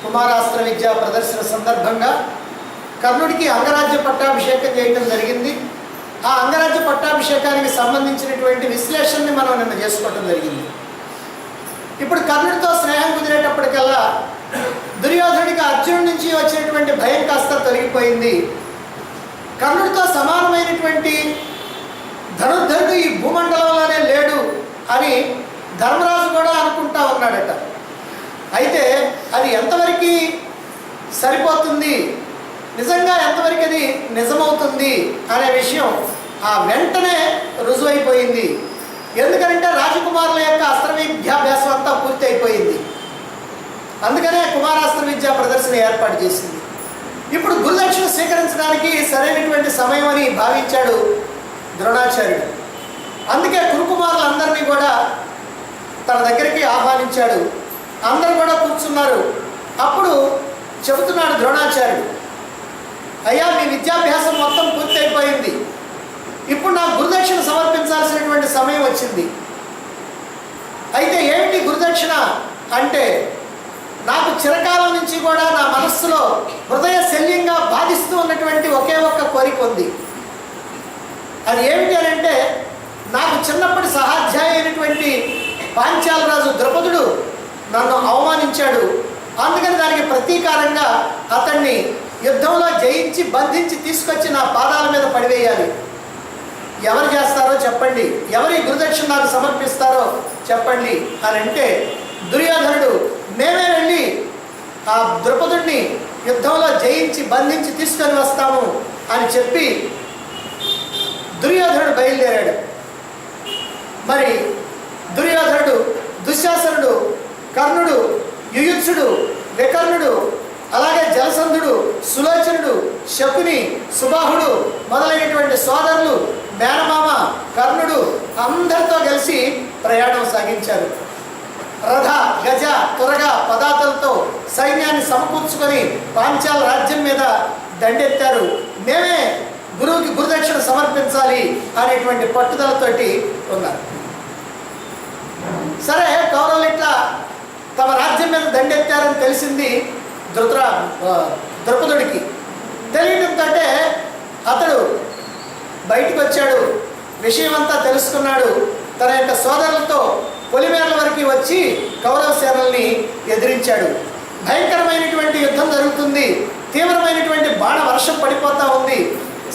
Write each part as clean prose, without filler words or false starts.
కుమారాస్త్ర విద్యా ప్రదర్శన సందర్భంగా కర్ణుడికి అంగరాజ్య పట్టాభిషేకం చేయడం జరిగింది. ఆ అంగరాజ్య పట్టాభిషేకానికి సంబంధించినటువంటి విశ్లేషణని మనం నిన్న చేసుకోవడం జరిగింది. ఇప్పుడు కర్ణుడితో స్నేహం కుదిరేటప్పటికల్లా దుర్యోధనుడికి అర్జునుడి నుంచి వచ్చినటువంటి భయం కాస్త తొలగిపోయింది. కర్ణుడితో సమానమైనటువంటి ధనుర్ధరుడు ఈ భూమండలంలోనే లేడు అని ధర్మరాజు కూడా అనుకుంటా ఉన్నాడట. అయితే అది ఎంతవరకు సరిపోతుంది, నిజంగా ఎంతవరకు అది నిజమవుతుంది అనే విషయం ఆ వెంటనే రుజువైపోయింది. ఎందుకంటే రాజకుమారుల యొక్క అస్త్ర విద్యాభ్యాసం అంతా పూర్తి అయిపోయింది. అందుకనే కుమారాస్త్ర విద్యా ప్రదర్శన ఏర్పాటు చేసింది. ఇప్పుడు గురుదక్షిణ స్వీకరించడానికి సరైనటువంటి సమయం అని భావించాడు ద్రోణాచార్యుడు. అందుకే కురుకుమారులందరినీ కూడా తన దగ్గరికి ఆహ్వానించాడు. అందరూ కూడా కూర్చున్నారు. అప్పుడు చెబుతున్నాడు ద్రోణాచార్యుడు, అయ్యా మీ విద్యాభ్యాసం మొత్తం పూర్తి అయిపోయింది, ఇప్పుడు నాకు గురుదక్షిణ సమర్పించాల్సినటువంటి సమయం వచ్చింది. అయితే ఏమిటి గురుదక్షిణ అంటే, నాకు చిరకాలం నుంచి కూడా నా మనస్సులో హృదయ శల్యంగా బాధిస్తూ ఉన్నటువంటి ఒకే ఒక్క కోరిక ఉంది. అది ఏమిటి అని అంటే, నాకు చిన్నప్పటి సహాధ్యాయ అయినటువంటి పాంచాల రాజు ద్రౌపదుడు నన్ను అవమానించాడు. అందుకని దానికి ప్రతీకారంగా అతన్ని యుద్ధంలో జయించి బంధించి తీసుకొచ్చి నా పాదాల మీద పడివేయాలి. ఎవరు చేస్తారో చెప్పండి, ఎవరి గురుదక్షిణ నాకు సమర్పిస్తారో చెప్పండి అని అంటే, దుర్యోధనుడు మేమే వెళ్ళి ఆ ద్రౌపదుడిని యుద్ధంలో జయించి బంధించి తీసుకొని వస్తాము అని చెప్పి దుర్యోధనుడు బయలుదేరాడు. మరి దుర్యోధనుడు, దుశ్శాసనుడు, కర్ణుడు, యుయుత్సుడు, వికర్ణుడు, అలాగే జలసంధుడు, సులోచనుడు, శకుని, సుబాహుడు మొదలైనటువంటి సోదరులు, మేనమామ కర్ణుడు అందరితో కలిసి ప్రయాణం సాగించారు. రథ, గజ, తురగ పదార్థాలతో సైన్యాన్ని సమకూర్చుకొని పాంచాల రాజ్యం మీద దండెత్తారు. మేమే గురువుకి గురుదక్షిణ సమర్పించాలి అనేటువంటి పట్టుదలతోటి ఉన్నారు. సరే, కౌరవులు ఇట్లా తమ రాజ్యం మీద దండెత్తారని తెలిసింది ద్రౌపదుడికి. తెలియడంతో అతడు బయటికి వచ్చాడు, విషయం అంతా తెలుసుకున్నాడు. తన యొక్క సోదరులతో పొలిమేరల వరకు వచ్చి కౌరవ సేనల్ని ఎదిరించాడు. భయంకరమైనటువంటి యుద్ధం జరుగుతుంది. తీవ్రమైనటువంటి బాణ వర్షం పడిపోతూ ఉంది.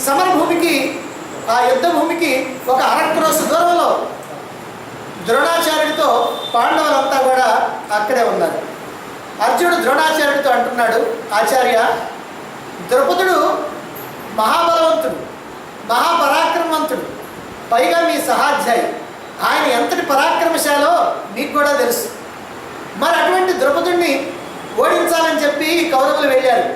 సమరభూమికి, ఆ యుద్ధ భూమికి ఒక అరక్రోసు దూరంలో ద్రోణాచార్యుడితో పాండవులంతా కూడా అక్కడే ఉన్నారు. అర్జునుడు ద్రోణాచార్యుడితో అంటున్నాడు, ఆచార్య, ద్రౌపదుడు మహాబలవంతుడు, మహాపరాక్రమవంతుడు, పైగా మీ సహాధ్యాయి. ఆయన ఎంతటి పరాక్రమశాలో మీకు కూడా తెలుసు. మరి అటువంటి ద్రౌపదుడిని ఓడించాలని చెప్పి కౌరవులు వెళ్ళారు.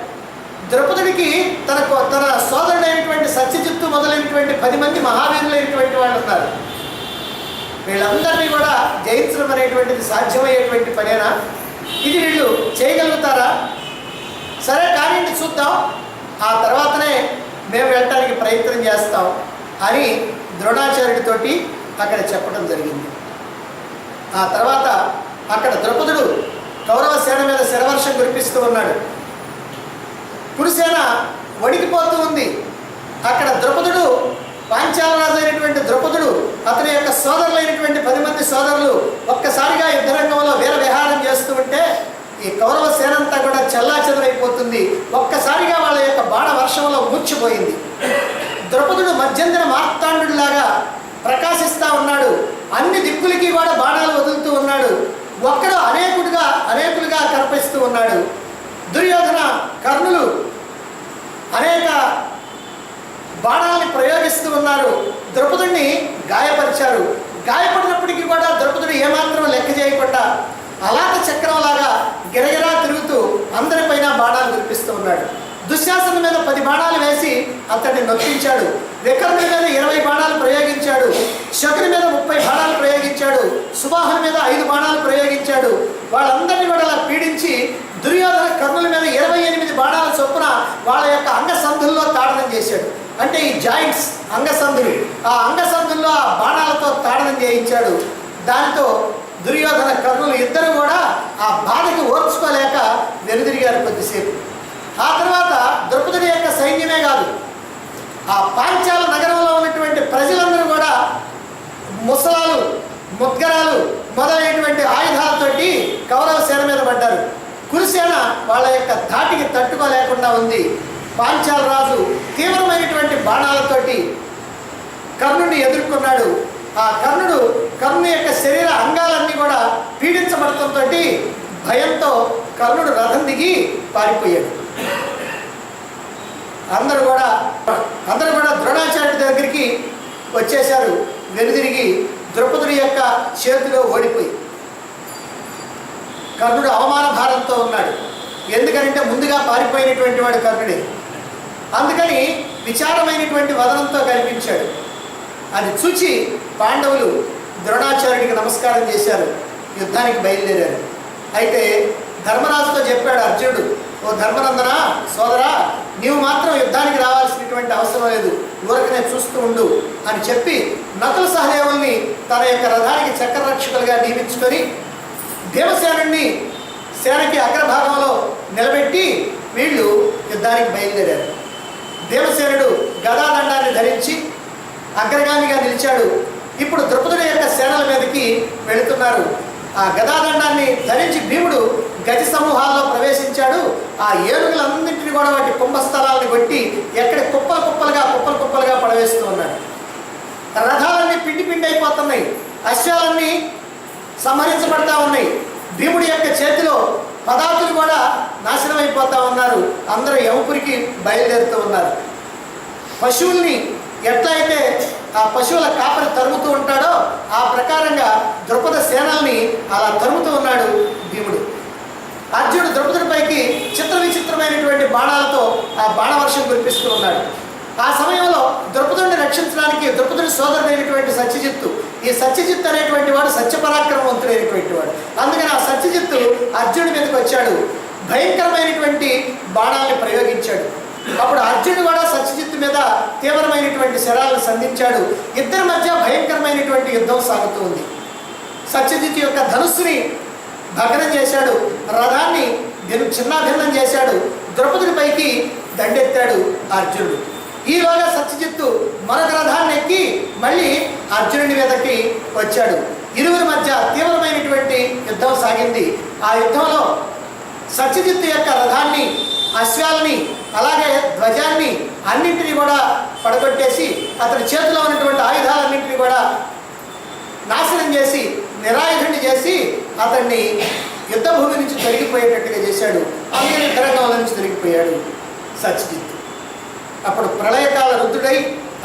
ద్రౌపదుడికి తన సోదరుడైనటువంటి సత్యజిత్తు మొదలైనటువంటి 10 మంది మహావీరులైనటువంటి వాళ్ళు ఉన్నారు. వీళ్ళందరినీ కూడా జయించడం అనేటువంటిది సాధ్యమయ్యేటువంటి పనేనా? ఇది వీళ్ళు చేయగలుగుతారా? సరే కానీ చూద్దాం, ఆ తర్వాతనే మేము వెళ్ళటానికి ప్రయత్నం చేస్తాం అని ద్రోణాచార్యుడితోటి అక్కడ చెప్పడం జరిగింది. ఆ తర్వాత అక్కడ ద్రౌపదుడు కౌరవ సేన మీద శరవర్షం కురిపిస్తూ ఉన్నాడు. కురుసేన వణికిపోతూ ఉంది. అక్కడ ద్రౌపదుడు, పాంచాలరాజు అయినటువంటి ద్రౌపదుడు, అతని యొక్క సోదరులైనటువంటి 10 మంది సోదరులు ఒక్కసారిగా యుద్ధరంగంలో వీర విహారం చేస్తూ ఉంటే ఈ కౌరవ సేనంతా కూడా చెల్లాచెదరైపోతుంది. ఒక్కసారిగా వాళ్ళ యొక్క బాణ వర్షంలో మూర్చిపోయింది. ద్రౌపదుడు మధ్యంతర మార్తాండులాగా ప్రకాశిస్తూ ఉన్నాడు. అన్ని దిక్కులకి కూడా బాణాలు వదులుతూ ఉన్నాడు. ఒక్కడు అనేకులుగా కనిపిస్తూ ఉన్నాడు. దుర్యోధన, కర్ణులు అనేక బాణాలని ప్రయోగిస్తూ ఉన్నారు. ద్రౌపదుడిని గాయపరిచారు. గాయపడినప్పటికీ కూడా ద్రౌపదుడు ఏమాత్రం లెక్క చేయకుండా అలాట చక్రంలాగా గిరగిరా తిరుగుతూ అందరిపైన బాణాలు కురిపిస్తూ ఉన్నాడు. దుశ్శాసన మీద 10 బాణాలు వేసి అతన్ని నొప్పించాడు. వికర్ణుడి మీద 20 బాణాలు ప్రయోగించాడు. శకుని మీద 30 బాణాలు ప్రయోగించాడు. సుబాహుని మీద 5 బాణాలు ప్రయోగించాడు. వాళ్ళందరినీ కూడా అలా పీడించి దుర్యోధన కర్ణుల మీద 28 బాణాల చొప్పున వాళ్ళ యొక్క అంగసంధుల్లో తాడనం చేశాడు. అంటే ఈ జాయింట్స్ అంగసంధులు, ఆ అంగసంధుల్లో ఆ బాణాలతో తాడనం చేయించాడు. దానితో దుర్యోధన కర్ణులు ఇద్దరు కూడా ఆ బాధకి ఓర్చుకోలేక వెనుదిరిగారు కొద్దిసేపు. ఆ తర్వాత ద్రౌపది యొక్క సైన్యమే కాదు, ఆ పాంచాల నగరంలో ఉన్నటువంటి ప్రజలందరూ కూడా ముసలాలు, ముద్గరాలు మొదలైనటువంటి ఆయుధాలతోటి కౌరవ సేన మీద పడ్డారు. కురుసేన వాళ్ళ యొక్క ధాటికి తట్టుకోలేకుండా ఉంది. పాంచాల రాజు తీవ్రమైనటువంటి బాణాలతోటి కర్ణుడిని ఎదుర్కొన్నాడు. ఆ కర్ణుని యొక్క శరీర అంగాలన్నీ కూడా పీడించబడటంతో భయంతో కర్ణుడు రథం దిగి పారిపోయాడు. అందరూ కూడా ద్రోణాచార్యుడి దగ్గరికి వచ్చేశారు. వెనుదిరిగి ద్రౌపది యొక్క చేతిలో ఓడిపోయి కర్ణుడు అవమాన భారంతో ఉన్నాడు. ఎందుకంటే ముందుగా పారిపోయినటువంటి వాడు కర్ణుడే. అందుకని విచారమైనటువంటి వదనంతో కనిపించాడు. అది చూచి పాండవులు ద్రోణాచార్యుడికి నమస్కారం చేశారు, యుద్ధానికి బయలుదేరారు. అయితే ధర్మరాజుతో చెప్పాడు అర్జునుడు, ఓ ధర్మనందన సోదరా, నీవు మాత్రం యుద్ధానికి రావాల్సినటువంటి అవసరం లేదు, ఊరకనే చూస్తూ ఉండు అని చెప్పి నకుల సహదేవుల్ని తన యొక్క రథానికి చక్రరక్షకులుగా నియమించుకొని భీమసేనుడిని సేనకి అగ్రభాగంలో నిలబెట్టి వీళ్ళు యుద్ధానికి బయలుదేరారు. భీమసేనుడు గదాదండాన్ని ధరించి అగ్రగామిగా నిలిచాడు. ఇప్పుడు ద్రౌపది యొక్క సేనల మీదకి వెళుతున్నారు. ఆ గదాదండాన్ని ధరించి భీముడు గజ సమూహాల్లో ప్రవేశించాడు. ఆ ఏనుగులన్నింటినీ కూడా వాటి కుంభస్థలాలను కొట్టి ఎక్కడ కుప్పలుగా పడవేస్తూ ఉన్నాడు. రథాలన్నీ పిండి అయిపోతున్నాయి, అశ్వాలన్నీ సంహరించబడతా ఉన్నాయి. భీముడి యొక్క చేతిలో పదార్థులు కూడా నాశనం అయిపోతా ఉన్నారు. అందరూ యమపురికి బయలుదేరుతూ ఉన్నారు. పశువుల్ని ఎట్లయితే ఆ పశువుల కాపరి తరుముతూ ఉంటాడో ఆ ప్రకారంగా ద్రౌపద సేనల్ని అలా తరుముతూ ఉన్నాడు భీముడు. అర్జునుడు ద్రౌపదిపైకి చిత్ర విచిత్రమైనటువంటి బాణాలతో ఆ బాణవర్షం కురిపిస్తూ ఉన్నాడు. ఆ సమయంలో ద్రౌపదిని రక్షించడానికి ద్రౌపది సోదరుడైనటువంటి సత్యజిత్తు, ఈ సత్యజిత్తు అనేటువంటి వాడు సత్యపరాక్రమవంతుడైనటువంటి వాడు. అందుకని ఆ సత్యజిత్తు అర్జునుడి మీదకి వచ్చాడు, భయంకరమైనటువంటి బాణాలను ప్రయోగించాడు. అప్పుడు అర్జునుడు కూడా సత్యజిత్తు మీద తీవ్రమైనటువంటి శరాలను సంధించాడు. ఇద్దరి మధ్య భయంకరమైనటువంటి యుద్ధం సాగుతూ ఉంది. సత్యజిత్తు యొక్క ధనుస్సుని భగ్నం చేశాడు, రథాన్ని చిన్నాభిన్నం చేశాడు, ద్రౌపదిపైకి దండెత్తాడు అర్జునుడు. ఈలోగా సత్యజిత్తు మరొక రథాన్ని ఎక్కి మళ్ళీ అర్జునుడి మీదకి వచ్చాడు. ఇరువురి మధ్య తీవ్రమైనటువంటి యుద్ధం సాగింది. ఆ యుద్ధంలో సత్యజిత్తు యొక్క రథాన్ని, అశ్వాలని, అలాగే ధ్వజాన్ని అన్నింటినీ కూడా పడగొట్టేసి అతని చేతిలో ఉన్నటువంటి ఆయుధాలన్నింటినీ కూడా నాశనం చేసి నిరాయుధుడిని చేసి అతన్ని యుద్ధభూమి నుంచి తొలగిపోయేటట్టుగా చేశాడు. అందుకని యుద్ధరంగంలో నుంచి తొలగిపోయాడు సత్యజిత్తు. అప్పుడు ప్రళయకాల రుద్రుడై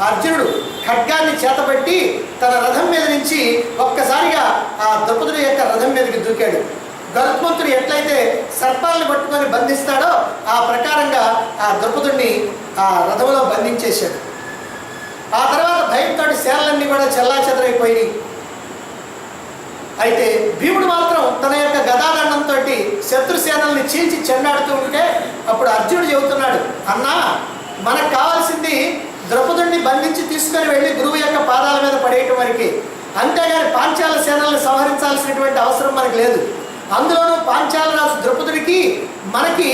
అర్జునుడు ఖడ్గాన్ని చేతబట్టి తన రథం మీద నుంచి ఒక్కసారిగా ఆ ద్రౌపది యొక్క రథం మీదకి దూకాడు. గరుత్మంతుడు ఎట్లయితే సర్పాలను పట్టుకొని బంధిస్తాడో ఆ ప్రకారంగా ఆ ద్రౌపదిని ఆ రథంలో బంధించేశాడు. ఆ తర్వాత భయంతో సేనలన్నీ కూడా చెల్లాచెదరైపోయి, అయితే భీముడు మాత్రం తన యొక్క గదాదండంతో శత్రుసేనల్ని చీల్చి చెండాడుతూ ఉంటే అప్పుడు అర్జునుడు చెబుతున్నాడు, అన్నా మనకు కావాల్సింది ద్రౌపదిని బంధించి తీసుకొని వెళ్ళి గురువు యొక్క పాదాల మీద పడేయటం వరకే, అంతేగాని పాంచాల సేనల్ని సంహరించాల్సినటువంటి అవసరం మనకు లేదు. అందులోనూ పాంచాల రాజు ద్రౌపదికి మనకి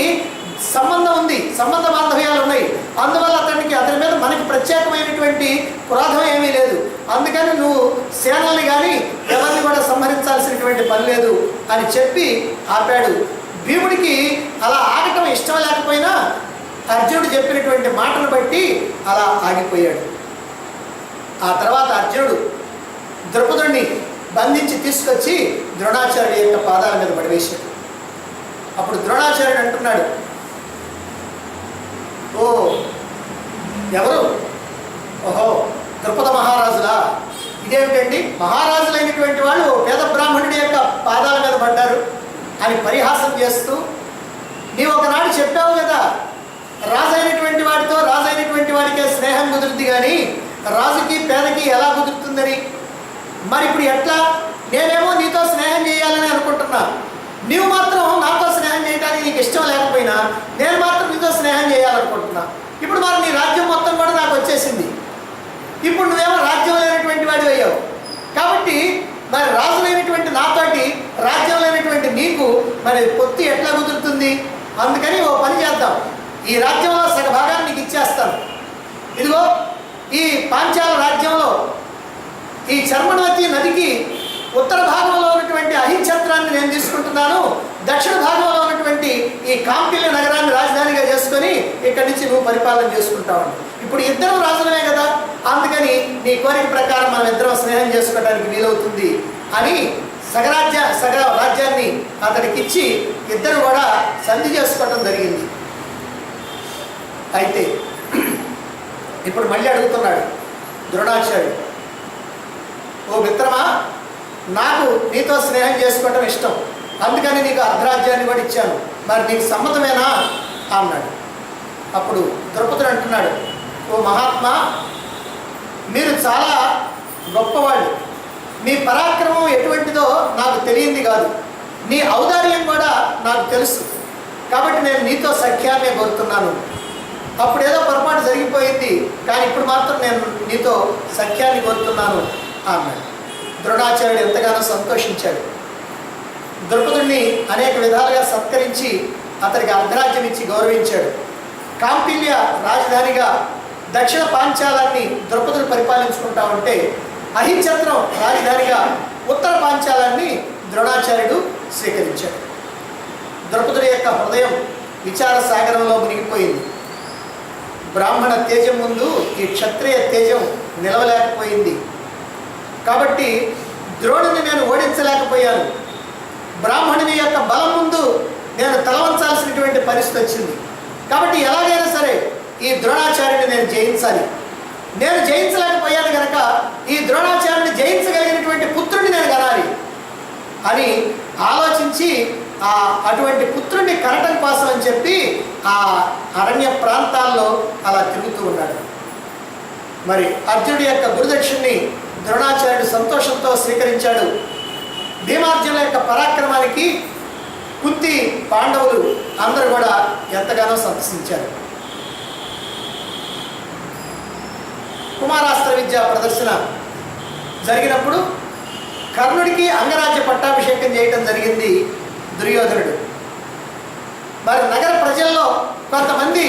సంబంధం ఉంది, సంబంధ బాంధవ్యాలు ఉన్నాయి. అందువల్ల అతని మీద మనకి ప్రత్యేకమైనటువంటి క్రోధం ఏమీ లేదు. అందుకని నువ్వు సేనల్ని కానీ ఎవరిని కూడా సంహరించాల్సినటువంటి పని లేదు అని చెప్పి ఆపాడు. భీముడికి అలా ఆగటం ఇష్టం లేకపోయినా అర్జునుడు చెప్పినటువంటి మాటను బట్టి అలా ఆగిపోయాడు. ఆ తర్వాత అర్జునుడు ద్రౌపదిని బంధించి తీసుకొచ్చి ద్రోణాచార్యుడి యొక్క పాదాల మీద పడివేశాడు. అప్పుడు ద్రోణాచార్యుడు అంటున్నాడు, ఓ ఎవరు? ఓహో ద్రుపద మహారాజులా? ఇదేమిటండి, మహారాజులైనటువంటి వాళ్ళు పేద బ్రాహ్మణుడి యొక్క పాదాల మీద పడ్డారు అని పరిహాసం చేస్తూ, నీవు ఒకనాడు చెప్పావు కదా, రాజైనటువంటి వాడితో రాజైనటువంటి వాడికే స్నేహం కుదురుద్ది కానీ రాజుకి పేదకి ఎలా కుదురుతుందని. మరి ఇప్పుడు ఎట్లా? నేనేమో నీతో స్నేహం చేయాలని అనుకుంటున్నా, నీవు మాత్రం నాతో స్నేహం చేయడానికి నీకు ఇష్టం లేకపోయినా నేను మాత్రం నీతో స్నేహం చేయాలనుకుంటున్నా. ఇప్పుడు మరి నీ రాజ్యం మొత్తం కూడా నాకు వచ్చేసింది, ఇప్పుడు నువ్వేమో రాజ్యం లేనటువంటి వాడి అయ్యావు. కాబట్టి మరి రాజు లేనటువంటి నాతోటి రాజ్యం లేనటువంటి నీకు మరి పొత్తు ఎట్లా కుదురుతుంది అందుకని ఓ పని చేద్దాం, ఈ రాజ్యంలో సగ భాగాన్ని నీకు ఇచ్చేస్తాను. ఇదిగో ఈ పాంచాల రాజ్యంలో ఈ చర్మణవతి నదికి ఉత్తర భాగంలో ఉన్నటువంటి అహిఛత్రాన్ని నేను తీసుకుంటున్నాను, దక్షిణ భాగంలో ఉన్నటువంటి ఈ కాంపిల్య నగరాన్ని రాజధానిగా చేసుకొని ఇక్కడి నుంచి నువ్వు పరిపాలన చేసుకుంటావు. ఇప్పుడు ఇద్దరు రాజులమే కదా, అందుకని నీ కోరిక ప్రకారం మనం ఇద్దరం స్నేహం చేసుకోవడానికి వీలవుతుంది అని సగ రాజ్యాన్ని అతడికి ఇచ్చి ఇద్దరు కూడా సంధి చేసుకోవడం జరిగింది. అయితే ఇప్పుడు మళ్ళీ అడుగుతున్నాడు ద్రోణాచార్యుడు, ఓ మిత్రమా, నాకు నీతో స్నేహం చేసుకోవటం ఇష్టం, అందుకని నీకు అర్ధరాజ్యాన్ని కూడా ఇచ్చాను, మరి నీకు సమ్మతమేనా అన్నాడు. అప్పుడు ద్రౌపదుడు అంటున్నాడు, ఓ మహాత్మా, మీరు చాలా గొప్పవాళ్ళు, మీ పరాక్రమం ఎటువంటిదో నాకు తెలియంది కాదు, నీ ఔదార్యం కూడా నాకు తెలుసు, కాబట్టి నేను నీతో సఖ్యాన్ని కోరుతున్నాను. అప్పుడు ఏదో పొరపాటు జరిగిపోయింది, కానీ ఇప్పుడు మాత్రం నేను నీతో సఖ్యాన్ని కోరుతున్నాను అన్నాడు. ద్రోణాచార్యుడు ఎంతగానో సంతోషించాడు. ద్రౌపదుడిని అనేక విధాలుగా సత్కరించి అతనికి అర్ధరాజ్యం ఇచ్చి గౌరవించాడు. కాంపిల్య రాజధానిగా దక్షిణ పాంచాలాన్ని ద్రౌపదుడు పరిపాలించుకుంటా ఉంటే అహిఛత్రం రాజధానిగా ఉత్తర పాంచాలాన్ని ద్రోణాచార్యుడు స్వీకరించాడు. ద్రౌపదుడి యొక్క హృదయం విచార సాగరంలో మునిగిపోయింది. బ్రాహ్మణ తేజం ముందు ఈ క్షత్రియ తేజం నిలవలేకపోయింది. కాబట్టి ద్రోణుని నేను ఓడించలేకపోయాను, బ్రాహ్మణుని యొక్క బలం ముందు నేను తలవంచాల్సినటువంటి పరిస్థితి వచ్చింది. కాబట్టి ఎలాగైనా సరే ఈ ద్రోణాచార్యుని నేను జయించాలి. నేను జయించలేకపోయాను కనుక ఈ ద్రోణాచార్యుని జయించగలిగినటువంటి పుత్రుడిని నేను కనాలి అని ఆలోచించి అటువంటి పుత్రుడిని కనటం కోసం అని చెప్పి ఆ అరణ్య ప్రాంతాల్లో అలా తిరుగుతూ ఉన్నాడు. మరి అర్జునుడి యొక్క గురుదక్షిణని ద్రోణాచార్యుడు సంతోషంతో స్వీకరించాడు. భీమార్జునుల యొక్క పరాక్రమానికి కుంతి, పాండవులు అందరూ కూడా ఎంతగానో సంతసించారు. కుమారాస్త్ర విద్య ప్రదర్శన జరిగినప్పుడు కర్ణుడికి అంగరాజ్య పట్టాభిషేకం చేయడం జరిగింది దుర్యోధనుడు. మరి నగర ప్రజల్లో కొంతమంది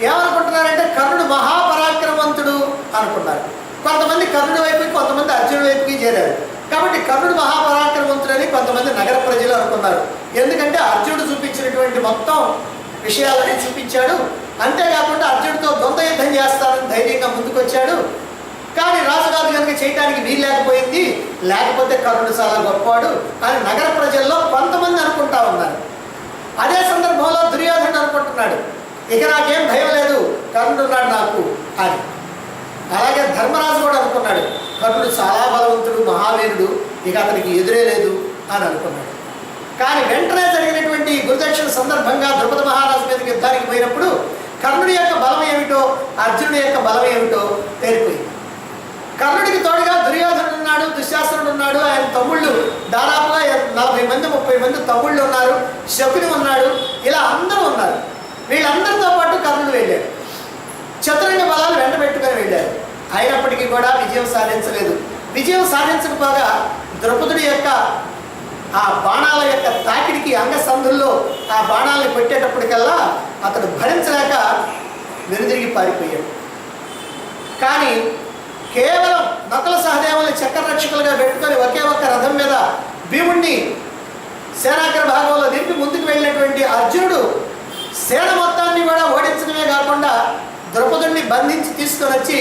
ఏమనుకుంటున్నారంటే కర్ణుడు మహాపరాక్రమవంతుడు అనుకున్నారు. కొంతమంది కర్ణుడి వైపుకి, కొంతమంది అర్జునుడి వైపుకి చేరారు. కాబట్టి కర్ణుడు మహాపరాక్రమవంతుడని కొంతమంది నగర ప్రజలు అనుకున్నారు. ఎందుకంటే అర్జునుడు చూపించినటువంటి మొత్తం విషయాలని చూపించాడు. అంతేకాకుండా అర్జునుడితో ద్వంద్వ యుద్ధం చేస్తానని ధైర్యంగా ముందుకొచ్చాడు. కానీ రాజుగారు కనుక చేయడానికి వీలు లేకపోయింది, లేకపోతే కర్ణుడు చాలా గొప్పవాడు అని నగర ప్రజల్లో కొంతమంది అనుకుంటా ఉన్నారు. అదే సందర్భంలో దుర్యోధనుడు అనుకుంటున్నాడు, ఇక నాకేం భయం లేదు, కర్ణుడు ఉన్నాడు నాకు అని. అలాగే ధర్మరాజు కూడా అనుకున్నాడు, కర్ణుడు చాలా బలవంతుడు, మహావీరుడు, ఇక అతనికి ఎదురే లేదు అని అనుకున్నాడు. కానీ వెంటనే జరిగినటువంటి గురుదక్షిణ సందర్భంగా ద్రుపద మహారాజు మీదకి యుద్ధానికి పోయినప్పుడు కర్ణుడి యొక్క బలం ఏమిటో, అర్జునుడి యొక్క బలం ఏమిటో తేలిపోయింది. కర్ణుడికి తోడుగా దుర్యోధనుడు ఉన్నాడు, దుశ్శాసనుడు ఉన్నాడు, ఆయన తమ్ముళ్ళు దాదాపుగా 40 మంది 30 మంది తమ్ముళ్ళు ఉన్నారు, శకుని ఉన్నాడు, ఇలా అందరూ ఉన్నారు. వీళ్ళందరితో పాటు కర్ణుడు వెళ్ళాడు. చతురంగ బలాలు వెంట పెట్టుకొని వెళ్ళారు. అయినప్పటికీ కూడా విజయం సాధించలేదు. విజయం సాధించకపోగా ద్రౌపదుడి యొక్క ఆ బాణాల యొక్క తాకిడికి అంగసంధుల్లో ఆ బాణాలను పెట్టేటప్పటికల్లా అతడు భరించలేక వెనుదిరిగి పారిపోయాడు. కానీ కేవలం నకుల సహదేవుల్ని చక్రరక్షకులుగా పెట్టుకొని ఒకే ఒక్క రథం మీద భీముణ్ణి సేనాగ్ర భాగంలో దింపి ముందుకు వెళ్ళినటువంటి అర్జునుడు సేన మొత్తాన్ని కూడా ఓడించడమే కాకుండా ద్రౌపదుడిని బంధించి తీసుకొని వచ్చి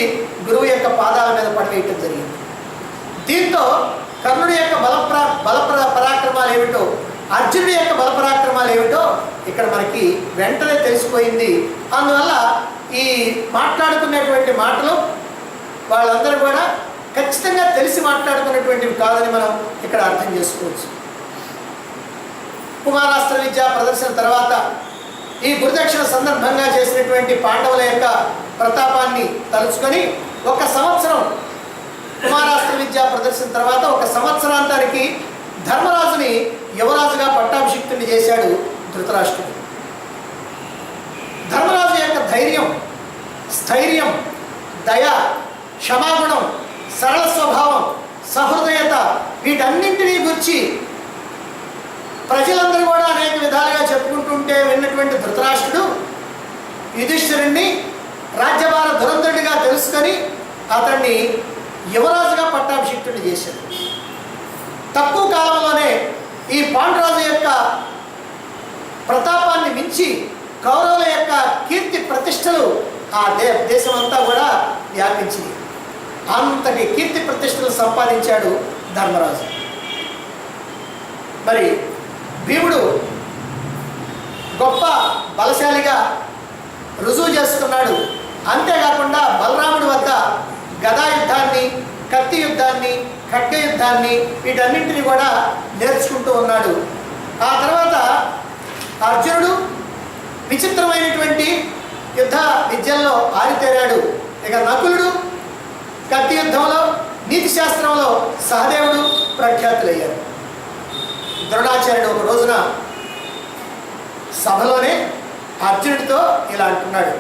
గురువు యొక్క పాదాల మీద పడవేయటం జరిగింది. దీంతో కర్ణుడి యొక్క పరాక్రమాలు ఏమిటో, అర్జునుడి యొక్క బలపరాక్రమాలు ఏమిటో ఇక్కడ మనకి వెంటనే తెలిసిపోయింది. అందువల్ల ఈ మాట్లాడుకునేటువంటి మాటలు వాళ్ళందరూ కూడా ఖచ్చితంగా తెలిసి మాట్లాడుకున్నటువంటివి కాదని మనం ఇక్కడ అర్థం చేసుకోవచ్చు. కుమారాస్త్ర విద్య ప్రదర్శన తర్వాత ఈ గురుదక్షిణ సందర్భంగా చేసినటువంటి పాండవుల యొక్క ప్రతాపాన్ని తలుచుకొని 1 సంవత్సరం కుమారాస్త్ర విద్య ప్రదర్శన తర్వాత 1 సంవత్సరాంతానికి ధర్మరాజుని యువరాజుగా పట్టాభిషిక్తుని చేశాడు ధృతరాష్ట్రుడు. ధర్మరాజు యొక్క ధైర్యం, స్థైర్యం, దయ, క్షమాగుణం, సరళ స్వభావం, సహృదయత వీటన్నింటినీ గురించి ప్రజలందరూ కూడా అనేక విధాలుగా చెప్పుకుంటుంటే విన్న యుధిష్ఠిరుణ్ణి రాజ్యభార దురంధరుడిగా తెలుసుకొని అతన్ని యువరాజుగా పట్టాభిషిక్తుడు చేశాడు. తక్కువ కాలంలోనే ఈ పాండురాజు యొక్క ప్రతాపాన్ని మించి కౌరవుల యొక్క కీర్తి ప్రతిష్టలు ఆ దేశమంతా కూడా వ్యాపించింది. అంతటి కీర్తి ప్రతిష్టలు సంపాదించాడు ధర్మరాజు. మరి భీముడు గొప్ప బలశాలిగా రుజువు చేసుకున్నాడు. అంతేకాకుండా బలరాముడి వద్ద గదా యుద్ధాన్ని, కత్తి యుద్ధాన్ని, ఖడ్గ యుద్ధాన్ని వీటన్నింటినీ కూడా నేర్చుకుంటూ ఉన్నాడు. ఆ తర్వాత అర్జునుడు విచిత్రమైనటువంటి యుద్ధ విద్యల్లో ఆరితేరాడు. ఇక నకులుడు కత్తి యుద్ధంలో, నీతి శాస్త్రంలో సహదేవుడు ప్రఖ్యాతులయ్యారు. ద్రోణాచార్యుడు ఒక రోజున సభలోనే అర్జునుడితో ఇలా అంటున్నాడు,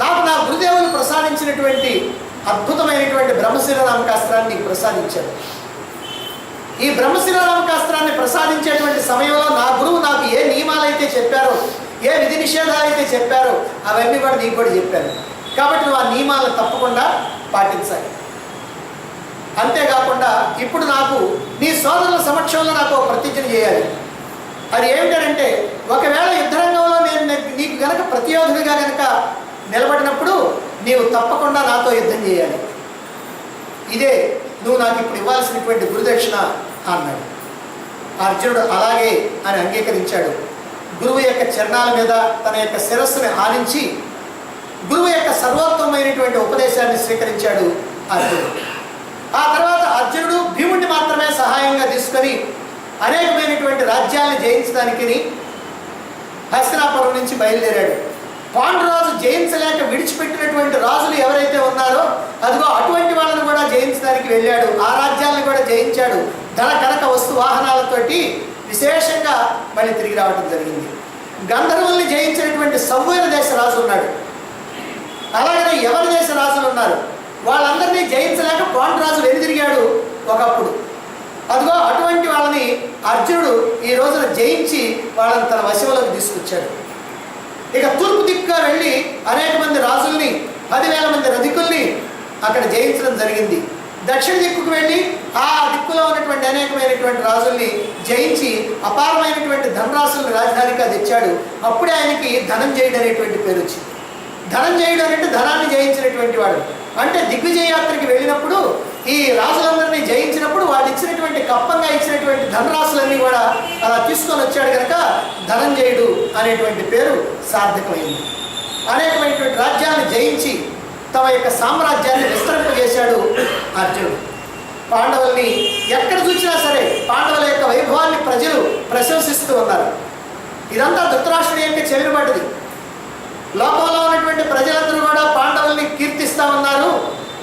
నాకు నా గురుదేవులు ప్రసాదించినటువంటి అద్భుతమైనటువంటి బ్రహ్మశిరనామకాస్త్రాన్ని ప్రసాదించాడు. ఈ బ్రహ్మశిరనామకాస్త్రాన్ని ప్రసాదించేటువంటి సమయంలో నా గురువు నాకు ఏ నియమాలు అయితే చెప్పారో, ఏ విధి నిషేధాలు అయితే చెప్పారో అవన్నీ కూడా నీకు కూడా చెప్పాను. కాబట్టి నువ్వు ఆ నియమాలను తప్పకుండా పాటించాలి. అంతేకాకుండా ఇప్పుడు నాకు నీ సోదరుల సమక్షంలో నాకు ఒక ప్రతిజ్ఞ చేయాలి. అది ఏమిటంటే, ఒకవేళ యుద్ధరంగంలో నేను నీకు గనక ప్రతియోధుడిగా గనక నిలబడినప్పుడు నీవు తప్పకుండా నాతో యుద్ధం చేయాలి. ఇదే నువ్వు నాకు ఇప్పుడు ఇవ్వాల్సినటువంటి గురుదక్షిణ అన్నాడు. అర్జునుడు అలాగే అని అంగీకరించాడు. గురువు యొక్క చరణాల మీద తన యొక్క శిరస్సుని ఆనించి గురువు యొక్క సర్వోత్తమైనటువంటి ఉపదేశాన్ని స్వీకరించాడు అర్జునుడు. ఆ తర్వాత అర్జునుడు భీముడిని మాత్రమే సహాయంగా తీసుకొని అనేకమైనటువంటి రాజ్యాలను జయించడానికి హస్తినాపురం నుంచి బయలుదేరాడు. పాండురాజు జయించలేక విడిచిపెట్టినటువంటి రాజులు ఎవరైతే ఉన్నారో అదిగో అటువంటి వాళ్ళని కూడా జయించడానికి వెళ్ళాడు. ఆ రాజ్యాలను కూడా జయించాడు. ధన కనక వస్తు వాహనాలతోటి విశేషంగా మళ్ళీ తిరిగి రావడం జరిగింది. గంధర్వుల్ని జయించినటువంటి సవ్వైన దేశ రాజు ఉన్నాడు. అలాగనే ఎవరి దేశ రాజులు ఉన్నారు, వాళ్ళందరినీ జయించలేక పాండురాజు వెనుదిరిగాడు ఒకప్పుడు. అదిగో అటువంటి వాళ్ళని అర్జునుడు ఈ రోజున జయించి వాళ్ళని తన వశంలోకి తీసుకొచ్చాడు. ఇక తూర్పు దిక్కుగా వెళ్ళి అనేక మంది రాజుల్ని, 10,000 మంది రధికుల్ని అక్కడ జయించడం జరిగింది. దక్షిణ దిక్కుకు వెళ్ళి ఆ దిక్కులో ఉన్నటువంటి అనేకమైనటువంటి రాజుల్ని జయించి అపారమైనటువంటి ధనరాశుల్ని రాజధానిగా తెచ్చాడు. అప్పుడే ఆయనకి ధనంజయుడు అనేటువంటి పేరు వచ్చింది. ధనంజయుడు అంటే ధనాన్ని జయించినటువంటి వాడు. అంటే దిగ్విజయ యాత్రకి వెళ్ళినప్పుడు ఈ రాజులందరినీ జయించినప్పుడు వాడు ఇచ్చినటువంటి కప్పంగా ఇచ్చినటువంటి ధనరాశులన్నీ కూడా అలా తీసుకొని వచ్చాడు కనుక ధనంజయుడు అనేటువంటి పేరు సార్థకమైంది. అనేకమైనటువంటి రాజ్యాన్ని జయించి తమ యొక్క సామ్రాజ్యాన్ని విస్తరింపజేశాడు అర్జునుడు. పాండవుల్ని ఎక్కడ చూసినా సరే పాండవుల యొక్క వైభవాన్ని ప్రజలు ప్రశంసిస్తూ ఉన్నారు. ఇదంతా ధృతరాష్ట్రుడి యొక్క చెవినబడ్డది. లోకంలో ఉన్నటువంటి ప్రజలందరూ కూడా పాండవుల్ని కీర్తిస్తూ ఉన్నారు.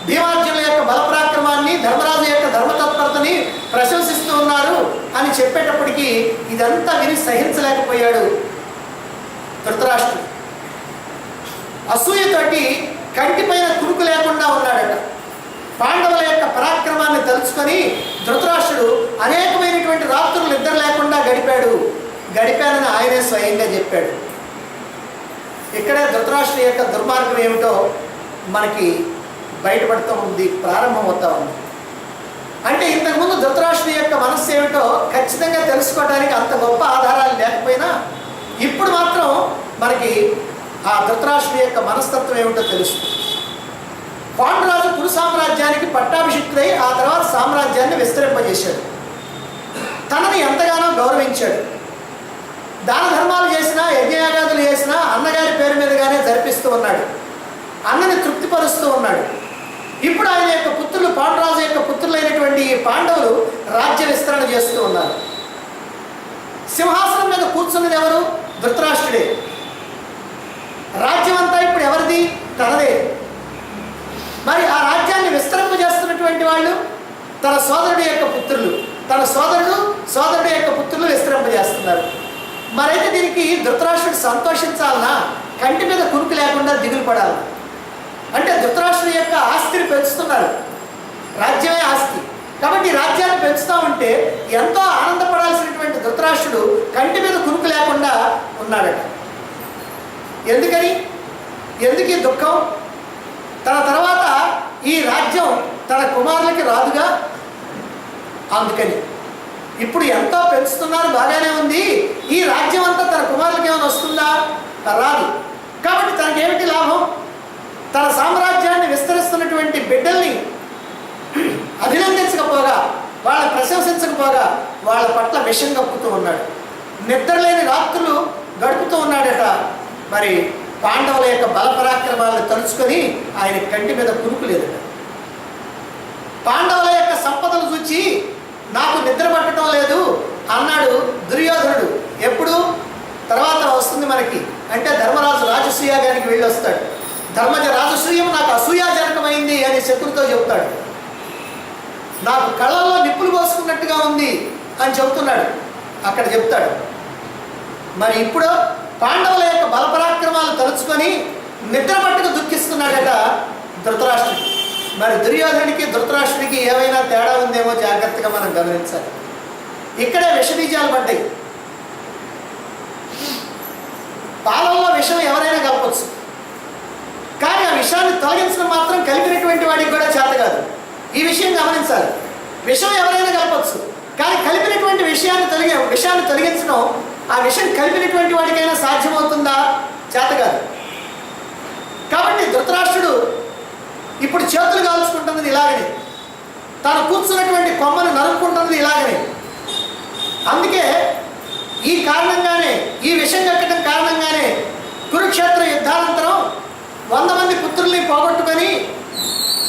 భీమార్జునుల యొక్క బలపరాక్రమాన్ని, ధర్మరాజు యొక్క ధర్మతత్పరతని ప్రశంసిస్తూ ఉన్నారు అని చెప్పేటప్పటికీ ఇదంతా విని సహించలేకపోయాడు ధృతరాష్ట్రుడు. అసూయతోటి కంటిపైన కురుకు లేకుండా ఉన్నాడట. పాండవుల యొక్క పరాక్రమాన్ని తలుచుకొని ధృతరాష్ట్రుడు అనేకమైనటువంటి రాత్రులు నిద్ర లేకుండా గడిపానని ఆయనే స్వయంగా చెప్పాడు. ఇక్కడే ధృతరాష్ట్రుడి యొక్క దుర్మార్గం ఏమిటో మనకి బయటపడుతూ ఉంది, ప్రారంభమవుతూ ఉంది. అంటే ఇంతకుముందు ధృతరాష్ట్రుడి యొక్క మనస్సు ఏమిటో ఖచ్చితంగా తెలుసుకోవడానికి అంత గొప్ప ఆధారాలు లేకపోయినా ఇప్పుడు మాత్రం మనకి ఆ ధృతరాష్ట్రుడి యొక్క మనస్తత్వం ఏమిటో తెలుస్తుంది. పాండురాజు కురు సామ్రాజ్యానికి పట్టాభిషిక్తుడై ఆ తర్వాత సామ్రాజ్యాన్ని విస్తరింపజేశాడు. తనని ఎంతగానో గౌరవించాడు. దాన ధర్మాలు చేసినా, యజ్ఞయాగాదులు చేసినా అన్నగారి పేరు మీదగానే జరిపిస్తూ ఉన్నాడు. అన్నని తృప్తిపరుస్తూ ఉన్నాడు. ఇప్పుడు ఆయన యొక్క పుత్రులు, పాండురాజు యొక్క పుత్రులైనటువంటి ఈ పాండవులు రాజ్య విస్తరణ చేస్తూ ఉన్నారు. సింహాసనం మీద కూర్చున్నది ఎవరు? ధృతరాష్ట్రుడే. రాజ్యం అంతా ఇప్పుడు ఎవరిది? తనదే. మరి ఆ రాజ్యాన్ని విస్తరింపజేస్తున్నటువంటి వాళ్ళు తన సోదరుడి యొక్క పుత్రులు, తన సోదరుడి యొక్క పుత్రులు విస్తరింపజేస్తున్నారు. మరైతే దీనికి ధృతరాష్ట్రుడు సంతోషించాలనా, కంటి మీద కురుకు లేకుండా దిగులు పడాలి? అంటే ధృతరాష్ట్రుడి యొక్క ఆస్తిని పెంచుతున్నారు. రాజ్యమే ఆస్తి కాబట్టి రాజ్యాన్ని పెంచుతూ ఉంటే ఎంతో ఆనందపడాల్సినటువంటి ధృతరాష్ట్రుడు కంటి మీద కురుకు లేకుండా ఉన్నాడట. ఎందుకు ఈ దుఃఖం? తన తర్వాత ఈ రాజ్యం తన కుమారులకి రాదుగా, అందుకని ఇప్పుడు ఎంతో పెంచుతున్నారు, బాగానే ఉంది. ఈ రాజ్యం అంతా తన కుమారులకి ఏమైనా వస్తుందా? రాదు. కాబట్టి తనకేమిటి లాభం? తన సామ్రాజ్యాన్ని విస్తరిస్తున్నటువంటి బిడ్డల్ని అభినందించకపోగా, వాళ్ళని ప్రశంసించకపోగా వాళ్ళ పట్ల విషం కప్పుతూ ఉన్నాడు. నిద్రలేని రాత్రులు గడుపుతూ ఉన్నాడట. మరి పాండవుల యొక్క బలపరాక్రమాలను తలుచుకొని ఆయన కంటి మీద కునుకు లేదట. పాండవుల యొక్క సంపదలు చూచి నాకు నిద్ర పట్టడం లేదు అన్నాడు దుర్యోధనుడు. ఎప్పుడు? తర్వాత వస్తుంది మనకి. అంటే ధర్మరాజు రాజసూయాగానికి వెళ్ళి వస్తాడు. ధర్మజ రాజసూయం నాకు అసూయాజనకమైంది అని శత్రుతో చెప్తాడు. నాకు కళ్ళల్లో నిప్పులు పోసుకున్నట్టుగా ఉంది అని చెబుతున్నాడు. అక్కడ చెప్తాడు. మరి ఇప్పుడు పాండవుల యొక్క బలపరాక్రమాలు తలుచుకొని నిద్ర పట్టుకు దుఃఖిస్తున్నాడట ధృతరాష్ట్రుడు. మరి దుర్యోధనుడికి ధృతరాష్ట్రుడికి ఏమైనా తేడా ఉందేమో జాగ్రత్తగా మనం గమనించాలి. ఇక్కడే విషబీజాలు పడ్డాయి. పాలల్లో విషం ఎవరైనా కలపచ్చు, కానీ ఆ విషయాన్ని తొలగించడం మాత్రం కలిపినటువంటి వాడికి కూడా చేత కాదు. ఈ విషయం గమనించాలి. విషం ఎవరైనా కలపచ్చు, కానీ కలిపినటువంటి విషయాన్ని తొలగించడం ఆ విషయం కలిపినటువంటి వాడికైనా సాధ్యమవుతుందా? చేత కాదు. కాబట్టి ధృతరాష్ట్రుడు ఇప్పుడు చేతులు కాల్చుకుంటున్నది ఇలాగనే, తాను కూర్చున్నటువంటి కొమ్మను నరుక్కుంటున్నది ఇలాగనే. అందుకే ఈ కారణంగానే, ఈ విషయం కట్టడం కారణంగానే కురుక్షేత్ర యుద్ధానంతరం 100 మంది పుత్రుల్ని పోగొట్టుకొని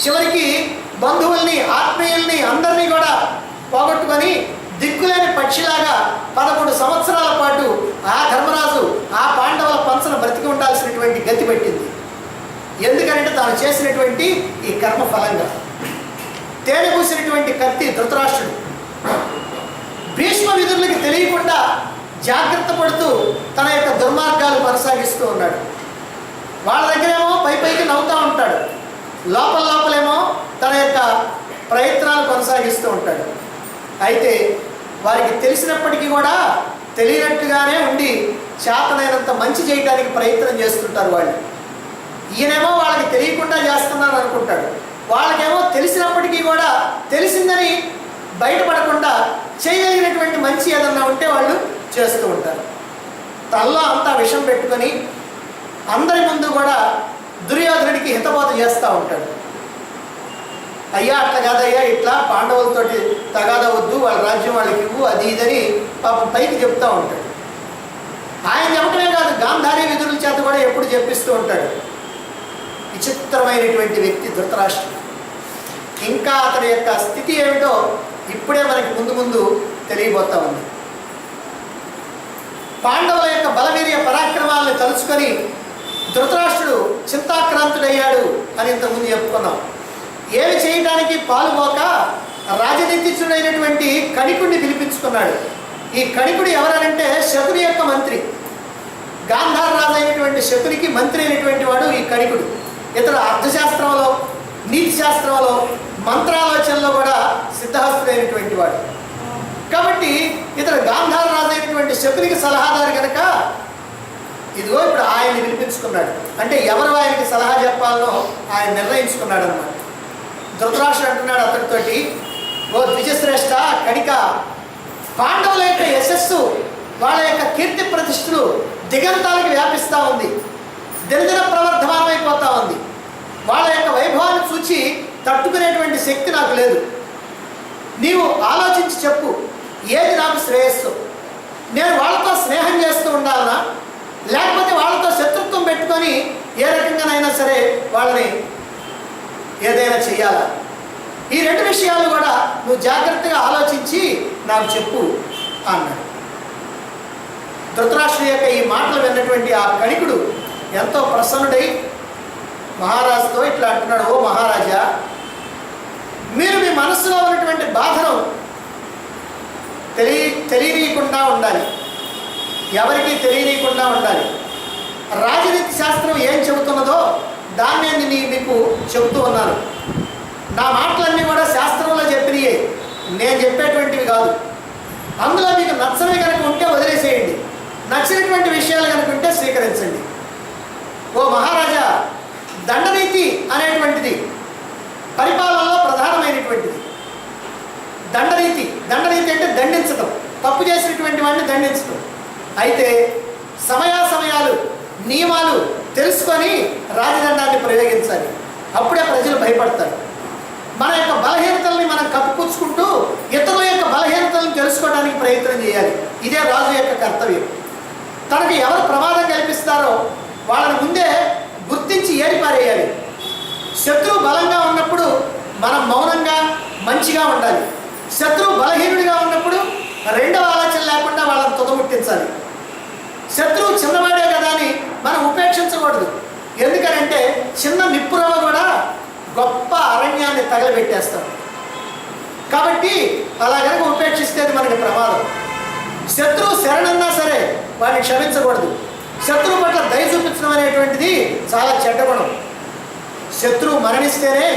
చివరికి బంధువుల్ని, ఆత్మీయుల్ని అందరినీ కూడా పోగొట్టుకొని దిక్కులేని పక్షిలాగా 11 సంవత్సరాల పాటు ఆ ధర్మరాజు ఆ పాండవుల పంచన బ్రతికి ఉండాల్సినటువంటి గతి పెట్టింది. ఎందుకంటే తాను చేసినటువంటి ఈ కర్మ ఫలంగా. తేనె పూసినటువంటి కత్తి ధృతరాష్ట్రుడు భీష్మ విదురులకి తెలియకుండా జాగ్రత్త పడుతూ తన యొక్క దుర్మార్గాలు కొనసాగిస్తూ ఉన్నాడు. వాళ్ళ దగ్గరేమో పైకి నవ్వుతూ ఉంటాడు, లోపలేమో తన యొక్క ప్రయత్నాలు కొనసాగిస్తూ ఉంటాడు. అయితే వారికి తెలిసినప్పటికీ కూడా తెలియనట్టుగానే ఉండి చేతనైనంత మంచి చేయడానికి ప్రయత్నం చేస్తుంటారు వాళ్ళు. ఈయనేమో వాళ్ళకి తెలియకుండా చేస్తున్నాను అనుకుంటాడు, వాళ్ళకేమో తెలిసినప్పటికీ కూడా తెలిసిందని బయటపడకుండా చేయగలిగినటువంటి మంచి ఏదన్నా ఉంటే వాళ్ళు చేస్తూ ఉంటారు. తల్లో అంతా విషం పెట్టుకొని అందరి ముందు కూడా దుర్యోధనుడికి హితబోధ చేస్తూ ఉంటాడు. అయ్యా అట్లా కాదయ్యా, ఇట్లా పాండవులతోటి తగాదా వద్దు, వాళ్ళ రాజ్యం వాళ్ళకి ఇవ్వు, అది ఇదని పాపం పైకి చెప్తూ ఉంటాడు. ఆయన చెప్పటమే కాదు, గాంధారీ విదురుల చేత కూడా ఎప్పుడు చెప్పిస్తూ ఉంటాడు. విచిత్రమైనటువంటి వ్యక్తి ధృతరాష్ట్రుడు. ఇంకా అతని యొక్క స్థితి ఏమిటో ఇప్పుడే మనకి ముందు తెలియబోతా ఉంది. పాండవుల యొక్క బలవీర్య పరాక్రమాలను తలుచుకొని ధృతరాష్ట్రుడు చింతాక్రాంతుడయ్యాడు అని ఇంతకుముందు చెప్పుకున్నాం. ఏమి చేయడానికి పాలుపోక రాజనీతిజ్ఞుడైనటువంటి కణికుడిని పిలిపించుకున్నాడు. ఈ కణికుడు ఎవరనంటే శకుని యొక్క మంత్రి. గాంధార రాజు అయినటువంటి శకునికి మంత్రి అయినటువంటి వాడు ఈ కణికుడు. ఇతడు అర్థశాస్త్రంలో, నీతి శాస్త్రంలో, మంత్రాలోచనలో కూడా సిద్ధహస్తుడైనటువంటి వాడు. కాబట్టి ఇతడు గాంధార రాజు అయినటువంటి శకునికి సలహాదారు కనుక ఇదిగో ఇప్పుడు ఆయన్ని పిలిపించుకున్నాడు. అంటే ఎవరు ఆయనకి సలహా చెప్పాలనో ఆయన నిర్ణయించుకున్నాడు అన్నమాట. ధృతరాష్ట్రుడు అంటున్నాడు అతడితోటి, ఓ ద్విజశ్రేష్ఠ కణిక, పాండవుల యొక్క యశస్సు, వాళ్ళ యొక్క కీర్తి ప్రతిష్టలు దిగంతాలకు వ్యాపిస్తూ ఉంది, దినదిన ప్రవర్ధమానమైపోతూ ఉంది. వాళ్ళ యొక్క వైభవాన్ని చూచి తట్టుకునేటువంటి శక్తి నాకు లేదు. నీవు ఆలోచించి చెప్పు, ఏది నాకు శ్రేయస్సు? నేను వాళ్ళతో స్నేహం చేస్తూ ఉండాలనా, లేకపోతే వాళ్ళతో శత్రుత్వం పెట్టుకొని ఏ రకంగానైనా సరే వాళ్ళని ఏదైనా చెయ్యాలా? ఈ 2 విషయాలు కూడా నువ్వు జాగ్రత్తగా ఆలోచించి నాకు చెప్పు అన్నాడు. ధృతరాష్ట్రుడి యొక్క ఈ మాటలు విన్నటువంటి ఆ కణికుడు ఎంతో ప్రసన్నుడై మహారాజుతో ఇట్లా అంటున్నాడు, ఓ మహారాజా, మీరు మీ మనస్సులో ఉన్నటువంటి బాధను తెలియనీయకుండా ఉండాలి, ఎవరికి తెలియనీయకుండా ఉండాలి. రాజనీతి శాస్త్రం ఏం చెబుతున్నదో దాన్ని మీకు చెబుతూ ఉన్నాను. నా మాటలన్నీ కూడా శాస్త్రంలో చెప్పినయే, నేను చెప్పేటువంటివి కాదు. అందులో మీకు నచ్చనివి కనుక ఉంటే వదిలేసేయండి, నచ్చినటువంటి విషయాలు కనుక ఉంటే స్వీకరించండి. ఓ మహారాజా, దండనీతి అనేటువంటిది పరిపాలనలో ప్రధానమైనటువంటిది. దండనీతి అంటే దండించడం, తప్పు చేసినటువంటి వాడిని దండించడం. అయితే సమయాలు నియమాలు తెలుసుకొని రాజదండాన్ని ప్రయోగించాలి. అప్పుడే ప్రజలు భయపడతారు. మన యొక్క బలహీనతల్ని మనం కప్పిపుచ్చుకుంటూ ఇతరుల యొక్క బలహీనతలను తెలుసుకోవడానికి ప్రయత్నం చేయాలి. ఇదే రాజు యొక్క కర్తవ్యం. తనకు ఎవరు ప్రమాదం కల్పిస్తారో వాళ్ళని ముందే గుర్తించి ఏడిపారేయాలి. శత్రువు బలంగా ఉన్నప్పుడు మనం మౌనంగా మంచిగా ఉండాలి. శత్రువు బలహీనుడిగా ఉన్నప్పుడు రెండవ ఆలోచన లేకుండా వాళ్ళని తుదముట్టించాలి. శత్రువు చిన్నవాడే కదా అని మనం ఉపేక్షించకూడదు. ఎందుకనంటే చిన్న నిప్పురవ కూడా గొప్ప అరణ్యాన్ని తగలబెట్టేస్తాం. కాబట్టి అలా కనుక ఉపేక్షిస్తే మనకి ప్రమాదం. శత్రువు శరణన్నా సరే వాడిని క్షమించకూడదు. శత్రువు పట్ల దయ చూపించడం అనేటువంటిది చాలా చెడ్డ గుణం. శత్రువు మరణిస్తేనే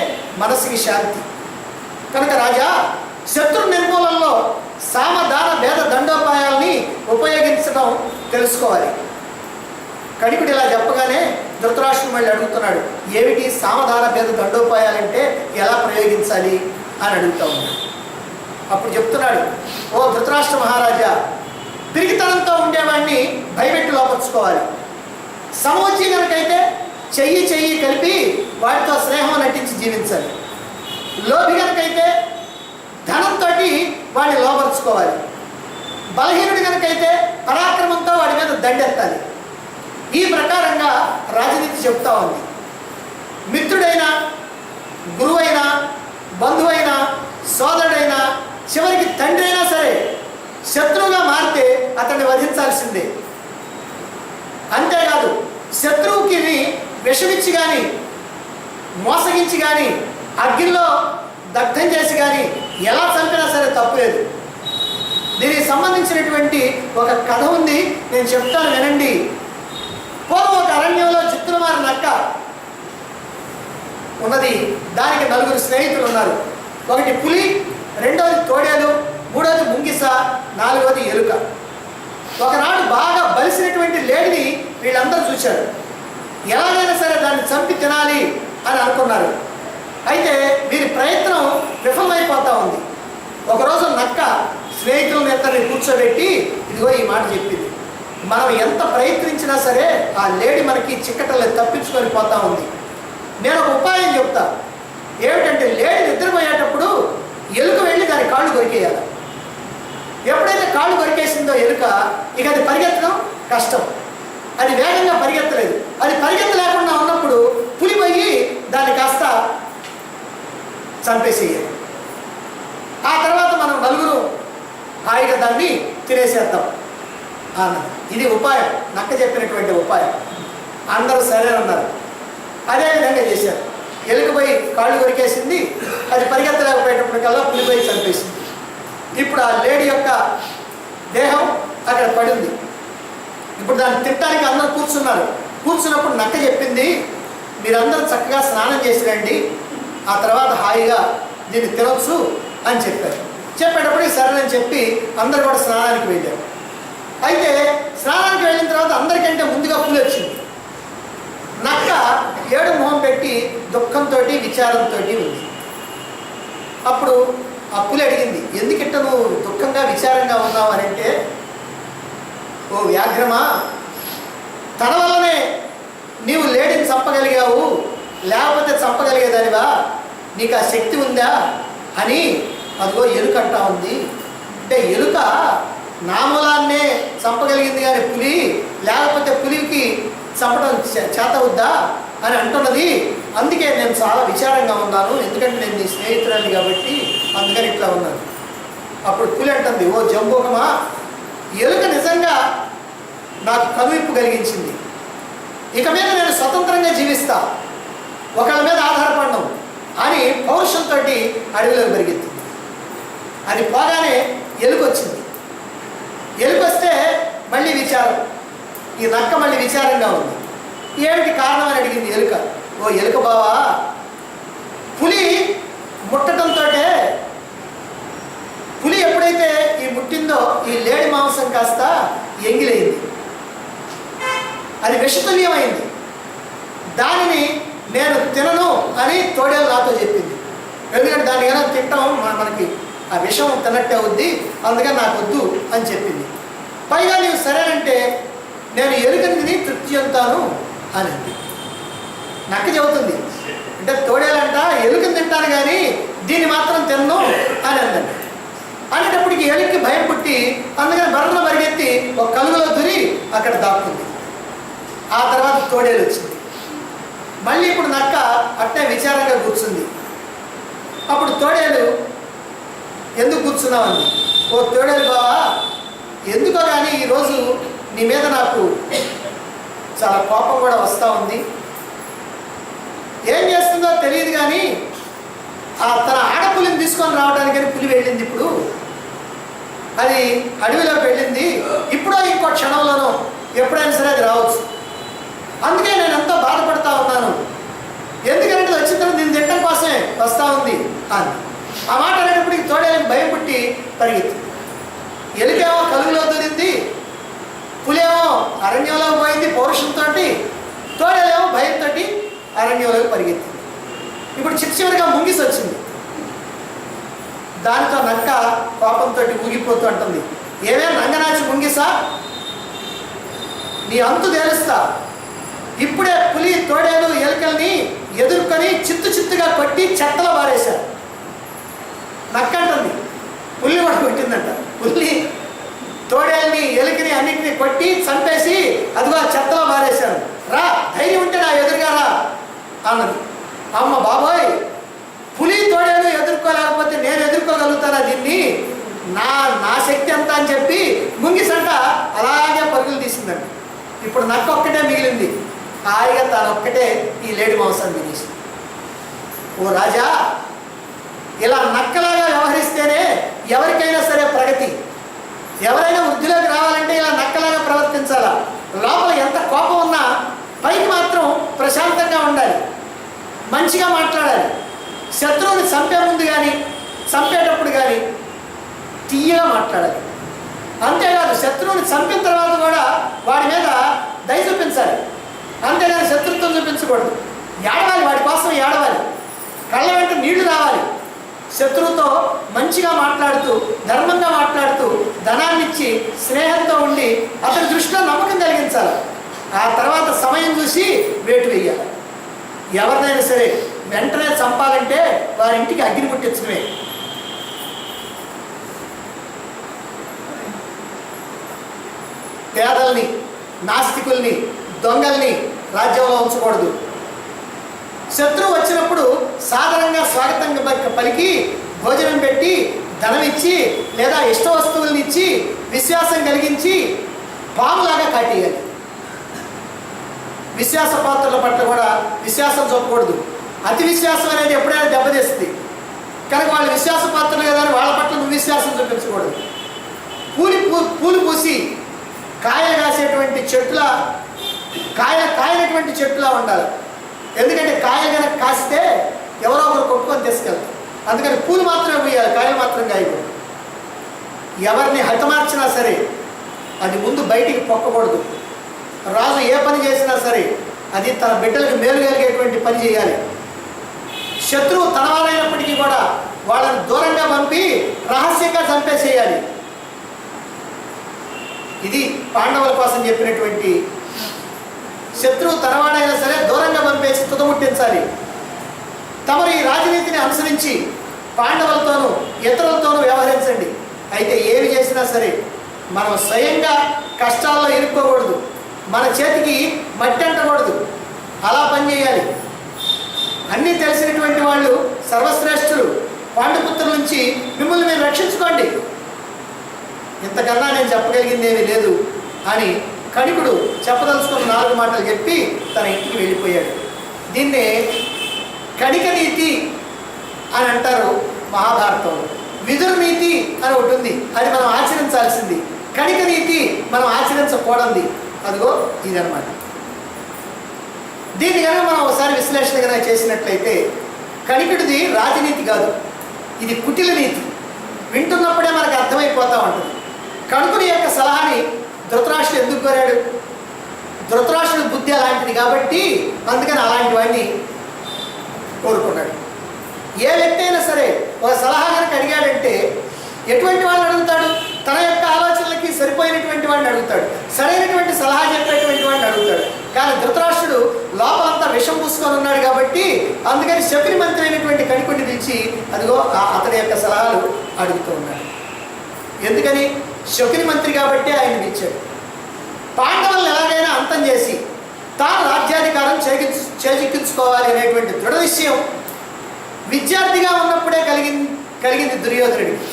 మనసుకి శాంతి. కనుక రాజా, శత్రు నిర్మూలనలో సామదాన భేద దండోపాయాల్ని ఉపయోగించడం తెలుసుకోవాలి. కణికుడు ఇలా చెప్పగానే ధృతరాష్ట్రుడు మళ్ళీ అడుగుతున్నాడు, ఏమిటి సామధాన భేద దండోపాయాలంటే ఎలా ప్రయోగించాలి అని అడుగుతా ఉన్నాడు. అప్పుడు చెప్తున్నాడు, ఓ ధృతరాష్ట్ర మహారాజా, పిరికితనంతో ఉండేవాడిని భయపెట్టి లోపరుచుకోవాలి. సమోచి కనుకైతే చెయ్యి కలిపి వాటితో స్నేహం నటించి జీవించాలి. లోభి కనుకైతే ధనంతో వాడిని లోపరుచుకోవాలి. బలహీనుడి కనుకైతే పరాక్రమంతో వాడి మీద దండెత్తాలి. ఈ ప్రకారంగా రాజనీతి చెప్తా ఉంది. మిత్రుడైనా, గురువైనా, బంధువైనా, సోదరుడైనా, చివరికి తండ్రి అయినా సరే శత్రువుగా మారితే అతన్ని వధించాల్సిందే. అంతేకాదు, శత్రువుకి విషమిచ్చి కానీ, మోసగించి కానీ, అగ్నిలో దగ్ధం చేసి కానీ ఎలా చంపినా సరే తప్పులేదు. దీనికి సంబంధించినటువంటి ఒక కథ ఉంది, నేను చెప్తాను వినండి. పూర్వం ఒక అరణ్యంలో చిత్తులమారి నక్క ఉన్నది. దానికి 4 స్నేహితులు ఉన్నారు. ఒకటి పులి, రెండోది తోడేలు, మూడోది ముంగిస, నాలుగోది ఎలుక. ఒకనాడు బాగా బలిసినటువంటి లేడిని వీళ్ళందరూ చూశారు. ఎలాగైనా సరే దాన్ని చంపి తినాలి అని అనుకున్నారు. అయితే వీరి ప్రయత్నం విఫలమైపోతూ ఉంది. ఒకరోజు నక్క స్నేహితులను ఇద్దరిని కూర్చోబెట్టి ఇదిగో ఈ మాట చెప్పింది, మనం ఎంత ప్రయత్నించినా సరే ఆ లేడీ మనకి చిక్కటల్ని తప్పించుకొని పోతా ఉంది. నేను ఒక ఉపాయం చెప్తా. ఏమిటంటే, లేడీ నిద్రపోయేటప్పుడు ఎలుక వెళ్ళి దాని కాళ్ళు కొరికేయాలి. ఎప్పుడైతే కాళ్ళు కొరికేసిందో ఎలుక, ఇక అది పరిగెత్తడం కష్టం. అది వేగంగా పరిగెత్తలేదు. అది పరిగెత్తలేకుండా ఉన్నప్పుడు పులి పోయి దాన్ని కాస్త చంపేసేయాలి. ఆ తర్వాత మనం నలుగురు హాయిగా దాన్ని తినేసేద్దాం అన్నది. ఇది ఉపాయం, నక్క చెప్పినటువంటి ఉపాయం. అందరూ సరే అన్నారు. అదేవిధంగా చేశారు. ఎలుక పోయి కాళ్ళు కొరికేసింది. అది పరిగెత్తలేకపోయేటప్పటికల్లా పులి పోయి చంపేసింది. ఇప్పుడు ఆ లేడీ యొక్క దేహం అక్కడ పడింది. ఇప్పుడు దాన్ని తినడానికి అందరూ కూర్చున్నారు. కూర్చున్నప్పుడు నక్క చెప్పింది, మీరందరూ చక్కగా స్నానం చేసి రండి, ఆ తర్వాత హాయిగా దీన్ని తినొచ్చు అని చెప్పారు. చెప్పేటప్పటికి సరేనని చెప్పి అందరూ కూడా స్నానానికి వెళ్ళారు. అయితే స్నానానికి వెళ్ళిన తర్వాత అందరికంటే ముందుగా పులి వచ్చింది. నక్క ఏడు మొహం పెట్టి దుఃఖంతో విచారంతో ఉంది. అప్పుడు ఆ పులి అడిగింది, ఎందుకిట్ట నువ్వు దుఃఖంగా విచారంగా ఉన్నావు అని అంటే, ఓ వ్యాఘ్రమా, తన వల్లనే నీవు లేడీని చంపగలిగావు, లేకపోతే చంపగలిగేదానివా, నీకు ఆ శక్తి ఉందా అని అదిగో ఎలుక అంటా ఉంది. అంటే ఎలుక నా మూలాన్నే చంపగలిగింది కానీ పులి, లేకపోతే పులికి చంపడం చేత వద్దా అని అంటున్నది. అందుకే నేను చాలా విచారంగా ఉన్నాను, ఎందుకంటే నేను నీ స్నేహితురాలి కాబట్టి అందుకని ఇట్లా ఉన్నాను. అప్పుడు పులి అంటుంది, ఓ జంబూకమా, ఎలుక నిజంగా నాకు కనువిప్పు కలిగించింది. ఇక మీద నేను స్వతంత్రంగా జీవిస్తా, ఒకళ్ళ మీద ఆధారపడడం అని పౌరుషంతో అడవిలో పెరిగింది. అది పోగానే ఎలుకొచ్చింది. ఎలుకొస్తే మళ్ళీ విచారం. ఈ నక్క మళ్ళీ విచారంగా ఉంది. ఏమిటి కారణం అని అడిగింది ఎలుక. ఓ ఎలుక బావా, పులి ముట్టడంతో పులి ఎప్పుడైతే ఈ ముట్టిందో ఈ లేడి మాంసం కాస్త ఎంగిలైంది, అది విషతుల్యమైంది. దానిని నేను తినను అని తోడేలు నాతో చెప్పింది. ఎందుకంటే దాన్ని ఏదైనా తింటాం మనకి ఆ విషం తిన్నట్టే అవుద్ది, అందుకని నాకు వద్దు అని చెప్పింది. పైగా నీవు సరేనంటే నేను ఎలుకని తిని తృప్తి చెందుతాను అని నక్క చెబుతుంది. అంటే తోడేలంట ఎలుకని తింటాను కానీ దీన్ని మాత్రం తిన్ను అని అందండి. అనేటప్పటికి ఎలుకకి భయం పుట్టి అందుకని బర్రను పరిగెత్తి ఒక కలుగులో దూరి అక్కడ దాక్కుంది. ఆ తర్వాత తోడేలు వచ్చింది. మళ్ళీ ఇప్పుడు నక్క అట్నే విచారంగా కూర్చుంది. అప్పుడు తోడేలు ఎందుకు కూర్చున్నావండి? ఓ తోడేలు బావా, ఎందుకో కానీ ఈరోజు నీ మీద నాకు చాలా కోపం కూడా వస్తూ ఉంది. ఏం చేస్తుందో తెలియదు కానీ తన ఆడపులిని తీసుకొని రావడానికని పులి వెళ్ళింది. ఇప్పుడు అది అడవిలోకి వెళ్ళింది. ఇప్పుడో ఇంకో క్షణంలోనో ఎప్పుడైనా సరే అది రావచ్చు. అందుకే నేను ఎంతో బాధపడతా ఉన్నాను. ఎందుకంటే వచ్చిన తర్వాత నేను తినడం కోసమే వస్తూ ఉంది అని ఆ మాట అనేటప్పటికి తోడేలకు భయం పుట్టి పరిగెత్తి. ఎలుకేమో కలుగులో దూరింది, పులేమో అరణ్యంలోకి పోయింది పౌరుషంతో, తోడేలేమో భయంతో అరణ్యంలోకి పరిగెత్తింది. ఇప్పుడు చివరిగా ముంగిసి వచ్చింది. దానితో నక్క కోపంతో ఊగిపోతూ అంటుంది, ఏమే నంగనాచి ముంగిసా, నీ అంతు తేలుస్తా. ఇప్పుడే పులి తోడేలు ఎలుకల్ని ఎదుర్కొని చిత్తుగా కొట్టి చెత్తలో పారేశారు. నక్క అంటుంది, పుల్లి కూడా కొట్టిందంట. పుల్లి తోడేల్ని ఎలుకని అన్నింటినీ కొట్టి చంపేసి అదిగో చెత్తలో పారేశారు. రా, ధైర్యం ఉంటే నా ఎదురుగా రా అన్నది. అమ్మ బాబోయ్, పులి తోడేలు ఎదుర్కోలేకపోతే నేను ఎదుర్కోగలుగుతానా దీన్ని? నా శక్తి ఎంత అని చెప్పి ముంగిసంట అలాగే పరుగులు తీసిందండి. ఇప్పుడు నక్క ఒక్కటే మిగిలింది. హాయిగా తానొక్కటే ఈ లేడి మాంసం తినేసింది. ఓ రాజా, ఇలా నక్కలాగా వ్యవహరిస్తేనే ఎవరికైనా సరే ప్రగతి. ఎవరైనా వృద్ధిలోకి రావాలంటే ఇలా నక్కలాగా ప్రవర్తించాలా. లోపల ఎంత కోపం ఉన్నా పైకి మాత్రం ప్రశాంతంగా ఉండాలి, మంచిగా మాట్లాడాలి. శత్రువుని చంపే ముందు కానీ చంపేటప్పుడు కానీ తీయగా మాట్లాడాలి. అంతేకాదు శత్రువుని చంపిన తర్వాత కూడా వాడి మీద దయ చూపించాలి. అంతేగాని శత్రుత్వం చూపించకూడదు. ఏడవాలి, వాడి కోసం ఏడవాలి, కళ్ళ వెంట నీళ్లు రావాలి. శత్రువుతో మంచిగా మాట్లాడుతూ ధర్మంగా మాట్లాడుతూ ధనాన్నిచ్చి స్నేహంతో ఉండి అతని దృష్టిలో నమ్మకం కలిగించాలి. ఆ తర్వాత సమయం చూసి వేటు వేయాలి. ఎవరినైనా సరే వెంటనే చంపాలంటే వారింటికి అగ్ని పుట్టించడమే. పేదల్ని, నాస్తికుల్ని, దొంగల్ని రాజ్యంలో ఉంచకూడదు. శత్రువు వచ్చినప్పుడు సాధారణంగా స్వాగతంగా పలికి భోజనం పెట్టి ధనం ఇచ్చి లేదా ఇష్ట వస్తువులను ఇచ్చి విశ్వాసం కలిగించి పాములాగా కాటేయాలి. విశ్వాస పాత్రల పట్ల కూడా విశ్వాసం చూపకూడదు. అతి విశ్వాసం అనేది ఎప్పుడైనా దెబ్బతీస్తుంది కనుక వాళ్ళు విశ్వాస పాత్రలు కదా అని వాళ్ళ పట్ల నువ్వు విశ్వాసం చూపించకూడదు. పూలు పూసి కాయలు కాసేటువంటి కాయనటువంటి చెట్టులా ఉండాలి. ఎందుకంటే కాయలు కనుక కాస్తే ఎవరో ఒకరు కొట్టుకొని తీసుకెళ్తారు. అందుకని పూలు మాత్రమే పూయాలి, కాయలు మాత్రం కాయకూడదు. ఎవరిని హతమార్చినా సరే అది ముందు బయటికి పొక్కకూడదు. రాజు ఏ పని చేసినా సరే అది తన బిడ్డలకు మేలు కలిగేటువంటి పని చేయాలి. శత్రువు తనవారైనప్పటికీ కూడా వాళ్ళని దూరంగా పంపి రహస్యంగా చంపేసేయాలి. ఇది పాండవుల కోసం చెప్పినటువంటి, శత్రువు తనవాడైనా సరే దూరంగా పంపేసి తుదముట్టించాలి. తమరు ఈ రాజనీతిని అనుసరించి పాండవులతోనూ ఇతరులతోనూ వ్యవహరించండి. అయితే ఏమి చేసినా సరే మనం స్వయంగా కష్టాల్లో ఇరుక్కోకూడదు, మన చేతికి మట్టి అంటకూడదు. అలా పనిచేయాలి. అన్నీ తెలిసినటువంటి వాళ్ళు సర్వశ్రేష్ఠులు, పాండుపుత్రుల నుంచి మిమ్మల్ని మీరు రక్షించుకోండి, ఇంతకన్నా నేను చెప్పగలిగింది ఏమీ లేదు అని కణికుడు చెప్పదలుచుకున్న 4 మాటలు చెప్పి తన ఇంటికి వెళ్ళిపోయాడు. దీన్నే కణిక నీతి అని అంటారు మహాభారతంలో. విదుర్నీతి అని ఒకటి ఉంది, అది మనం ఆచరించాల్సింది. కణిక నీతి మనం ఆచరించకూడదు. అదిగో ఇదనమాట. దీన్ని కనుక మనం ఒకసారి విశ్లేషణ కనుక చేసినట్లయితే కణికుడిది రాజనీతి కాదు, ఇది కుటిల నీతి. వింటున్నప్పుడే మనకు అర్థమైపోతూ ఉంటుంది. కణుకుని యొక్క సలహాని ధృతరాష్ట్రుడు ఎందుకు కోరాడు? ధృతరాష్ట్రుడి బుద్ధి అలాంటిది కాబట్టి అందుకని అలాంటి వాడిని కోరుకున్నాడు. ఏ వ్యక్తి అయినా సరే ఒక సలహా కనుక అడిగాడంటే ఎటువంటి వాడిని అడుగుతాడు? తన యొక్క ఆలోచనలకి సరిపోయినటువంటి వాడిని అడుగుతాడు, సరైనటువంటి సలహా చెప్పేటువంటి వాడిని అడుగుతాడు. కానీ ధృతరాష్ట్రుడు లోపలంతా విషం పూసుకొని ఉన్నాడు కాబట్టి అందుకని శకుని మంత్రి అయినటువంటి కణికుడిని పిలిచి అదిగో అతని యొక్క సలహాలు అడుగుతూ ఉన్నాడు. ఎందుకని? శకుని మంత్రి కాబట్టి ఆయన పిలిచాడు. పాండవులను ఎలాగైనా అంతం చేసి తాను రాజ్యాధికారం చేజిక్కించుకోవాలి అనేటువంటి దృఢ నిశ్చయం విద్యార్థిగా ఉన్నప్పుడే కలిగింది దుర్యోధనుడికి.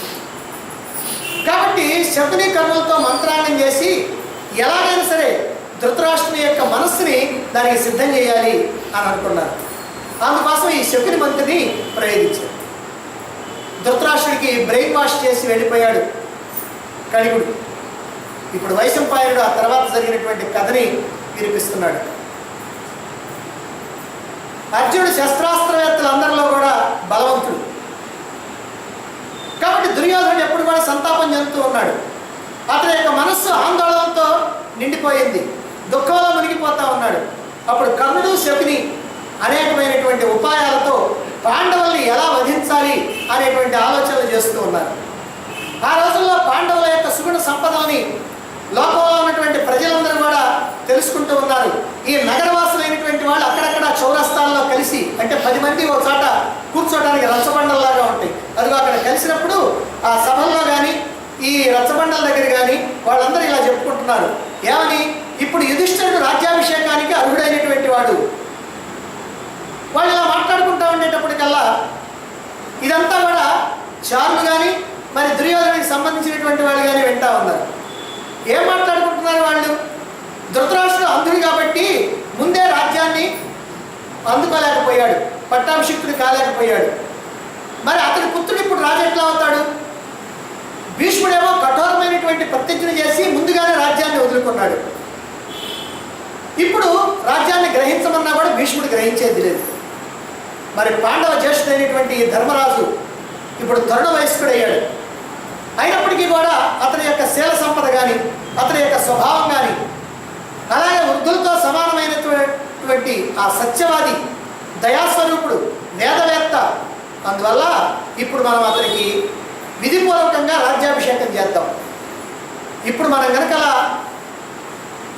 కాబట్టి శకుని కర్ణులతో మంత్రాంగం చేసి ఎలాగైనా సరే ధృతరాష్ట్రుని యొక్క మనస్సుని దానికి సిద్ధం చేయాలి అని అనుకున్నారు. అందుకోసం ఈ శకుని మంత్రిని ప్రయోగించారు. ధృతరాష్ట్రుడికి బ్రెయిన్ వాష్ చేసి వెళ్ళిపోయాడు కణికుడు. ఇప్పుడు వైశంపాయనుడు ఆ తర్వాత జరిగినటువంటి కథని వినిపిస్తున్నాడు. అర్జునుడు శస్త్రాస్త్రవేత్తలందరిలో కూడా బలవంతుడు కాబట్టి దుర్యోధనుడు ఎప్పుడు కూడా సంతాపం చెందుతూ ఉన్నాడు. అతని యొక్క మనస్సు ఆందోళనతో నిండిపోయింది, దుఃఖంలో మునిగిపోతా ఉన్నాడు. అప్పుడు కర్ణుడు శకుని అనేకమైనటువంటి ఉపాయాలతో పాండవుల్ని ఎలా వధించాలి అనేటువంటి ఆలోచనలు చేస్తూ ఉన్నారు. ఆ రోజుల్లో పాండవుల యొక్క సుగుణ సంపదలని లోకంలో ఉన్నటువంటి ప్రజలందరూ కూడా తెలుసుకుంటూ ఉన్నారు. ఈ నగరవాసులైనటువంటి వాళ్ళు అక్కడక్కడ చౌరస్తాల్లో కలిసి, అంటే 10 మంది ఒక చోట కూర్చోడానికి రచ్చబండల్లాగా ఉంటాయి, అదిగో అక్కడ కలిసినప్పుడు ఆ సభల్లో కానీ ఈ రచ్చబండల దగ్గర కానీ వాళ్ళందరూ ఇలా చెప్పుకుంటున్నారు. ఏమని? ఇప్పుడు యుధిష్ఠిరుడు రాజ్యాభిషేకానికి అర్హుడైనటువంటి వాడు. వాళ్ళు ఇలా మాట్లాడుకుంటూ ఉండేటప్పటికల్లా ఇదంతా కూడా చారులు కానీ మరి దుర్యోధనుడికి సంబంధించినటువంటి వాళ్ళు కానీ వింటా ఉన్నారు. ఏం మాట్లాడుకుంటున్నారు వాళ్ళు? ధృతరాష్ట్రుడు అంధుడు కాబట్టి ముందే రాజ్యాన్ని అందుకోలేకపోయాడు, పట్టాభిషిక్తుడు కాలేకపోయాడు. మరి అతని పుత్రుడు ఇప్పుడు రాజు ఎట్లా అవుతాడు? భీష్ముడేమో కఠోరమైనటువంటి ప్రతిజ్ఞ చేసి ముందుగానే రాజ్యాన్ని వదులుకున్నాడు. ఇప్పుడు రాజ్యాన్ని గ్రహించమన్నా కూడా భీష్ముడు గ్రహించేది లేదు. మరి పాండవ జ్యేష్ఠుడైనటువంటి ధర్మరాజు ఇప్పుడు తరుణ వయస్కుడయ్యాడు. అయినప్పటికీ కూడా అతని యొక్క శీల సంపద కానీ అతని యొక్క స్వభావం కానీ అలాగే వృద్ధులతో సమానమైనటువంటి ఆ సత్యవాది, దయాస్వరూపుడు, వేదవేత్త. అందువల్ల ఇప్పుడు మనం అతనికి విధిపూర్వకంగా రాజ్యాభిషేకం చేద్దాం. ఇప్పుడు మనం కనుక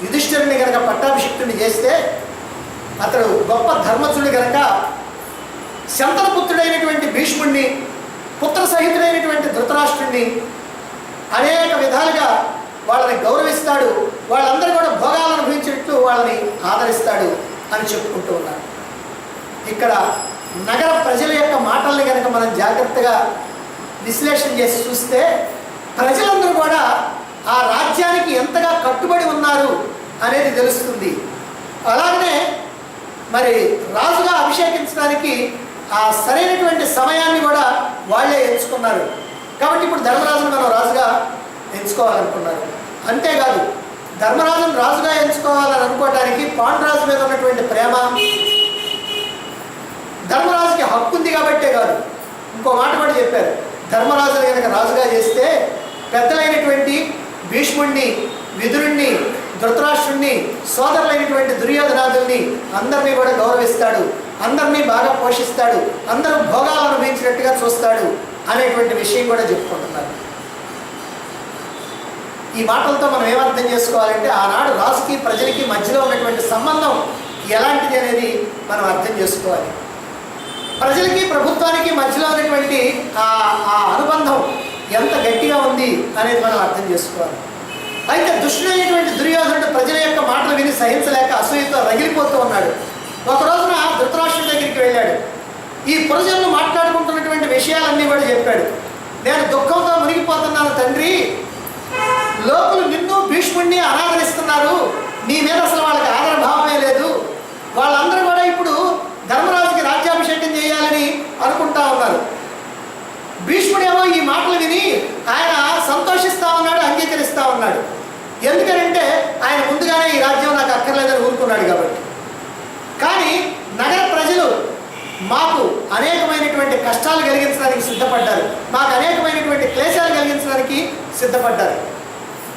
యుధిష్ఠిరుని కనుక పట్టాభిషిక్తుడిని చేస్తే అతడు గొప్ప ధర్మజుడు కనుక శంతనపుత్రుడైనటువంటి భీష్ముడిని, పుత్ర సహితుడైనటువంటి ధృతరాష్ట్రుడిని అనేక విధాలుగా వాళ్ళని గౌరవిస్తాడు, వాళ్ళందరూ కూడా భోగాలను అనుభవించినట్టు వాళ్ళని ఆదరిస్తాడు అని చెప్పుకుంటూ ఉన్నారు. ఇక్కడ నగర ప్రజల యొక్క మాటల్ని కనుక మనం జాగ్రత్తగా విశ్లేషణ చేసి చూస్తే ప్రజలందరూ కూడా ఆ రాజ్యానికి ఎంతగా కట్టుబడి ఉన్నారు అనేది తెలుస్తుంది. అలాగనే మరి రాజుగా అభిషేకించడానికి ఆ సరైనటువంటి సమయాన్ని కూడా వాళ్ళే ఎంచుకున్నారు. కాబట్టి ఇప్పుడు ధర్మరాజును మనం రాజుగా ఎంచుకోవాలనుకున్నారు. అంతేకాదు ధర్మరాజును రాజుగా ఎంచుకోవాలని అనుకోవడానికి పాండురాజు మీద ఉన్నటువంటి ప్రేమ, ధర్మరాజుకి హక్కు ఉంది కాబట్టే కాదు, ఇంకో మాట కూడా చెప్పారు. ధర్మరాజుని కనుక రాజుగా చేస్తే పెద్దలైనటువంటి భీష్ముడిని, విదురుణ్ణి, ధృతరాష్ట్రుణ్ణి, సోదరులైనటువంటి దుర్యోధనాదుల్ని అందరినీ కూడా గౌరవిస్తాడు, అందరినీ బాగా పోషిస్తాడు, అందరూ భోగాలను అనుభవించినట్టుగా చూస్తాడు అనేటువంటి విషయం కూడా చెప్పుకుంటున్నారు. ఈ మాటలతో మనం ఏమర్థం చేసుకోవాలంటే ఆనాడు రాజుకి ప్రజలకి మధ్యలో ఉన్నటువంటి సంబంధం ఎలాంటిది అనేది మనం అర్థం చేసుకోవాలి. ప్రజలకి ప్రభుత్వానికి మధ్యలో ఉన్నటువంటి ఆ అనుబంధం ఎంత గట్టిగా ఉంది అనేది మనం అర్థం చేసుకోవాలి. అయితే దుష్టుడైనటువంటి దుర్యోధనుడు ప్రజల యొక్క మాటలు విని సహించలేక అసూయతో రగిలిపోతూ ఉన్నాడు. ఒక రోజున ధృతరాష్ట్రుడి దగ్గరికి వెళ్ళాడు. ఈ ప్రజలను మాట్లాడుకుంటున్నటువంటి విషయాలన్నీ కూడా చెప్పాడు. నేను దుఃఖంతో మునిగిపోతున్నాను తండ్రి, లోకులు నిన్ను భీష్ముడిని ఆరాధనిస్తున్నారు, నీ మీద అసలు వాళ్ళకి ఆదర భావమే లేదు, వాళ్ళందరూ కూడా ఇప్పుడు ధర్మరాజుకి రాజ్యాభిషేకం చేయాలని అనుకుంటా ఉన్నారు. భీష్ముడేమో ఈ మాటలు విని ఆయన సంతోషిస్తూ ఉన్నాడు, అంగీకరిస్తూ ఉన్నాడు. ఎందుకంటే ఆయన ముందుగానే ఈ రాజ్యం నాకు అక్కర్లేదని ఊరుకున్నాడు కాబట్టి. కానీ నగర ప్రజలు మాకు అనేకమైనటువంటి కష్టాలు కలిగించడానికి సిద్ధపడ్డారు, మాకు అనేకమైనటువంటి క్లేశాలు కలిగించడానికి సిద్ధపడ్డారు.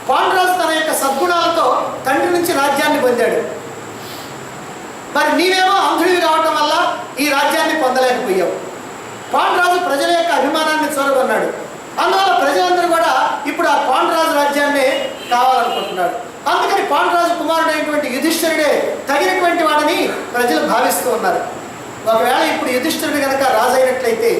పాండురాజు తన యొక్క సద్గుణాలతో తండ్రి నుంచి రాజ్యాన్ని పొందాడు. మరి నీవేమో అంధుడివి కావటం వల్ల ఈ రాజ్యాన్ని పొందలేకపోయావు. పాండురాజు ప్రజల యొక్క అభిమానాన్ని చూరగొన్నాడు. అందువల్ల ప్రజలందరూ కూడా ఇప్పుడు ఆ పాండురాజు రాజ్యాన్నే కావాలనుకుంటున్నాడు. అందుకని పాండురాజు కుమారుడైనటువంటి యుధిష్ఠిరుడే తగినటువంటి వాడని ప్రజలు భావిస్తూ ఉన్నారు. ఒకవేళ ఇప్పుడు యుధిష్ఠిరుడు కనుక రాజు అయినట్లయితే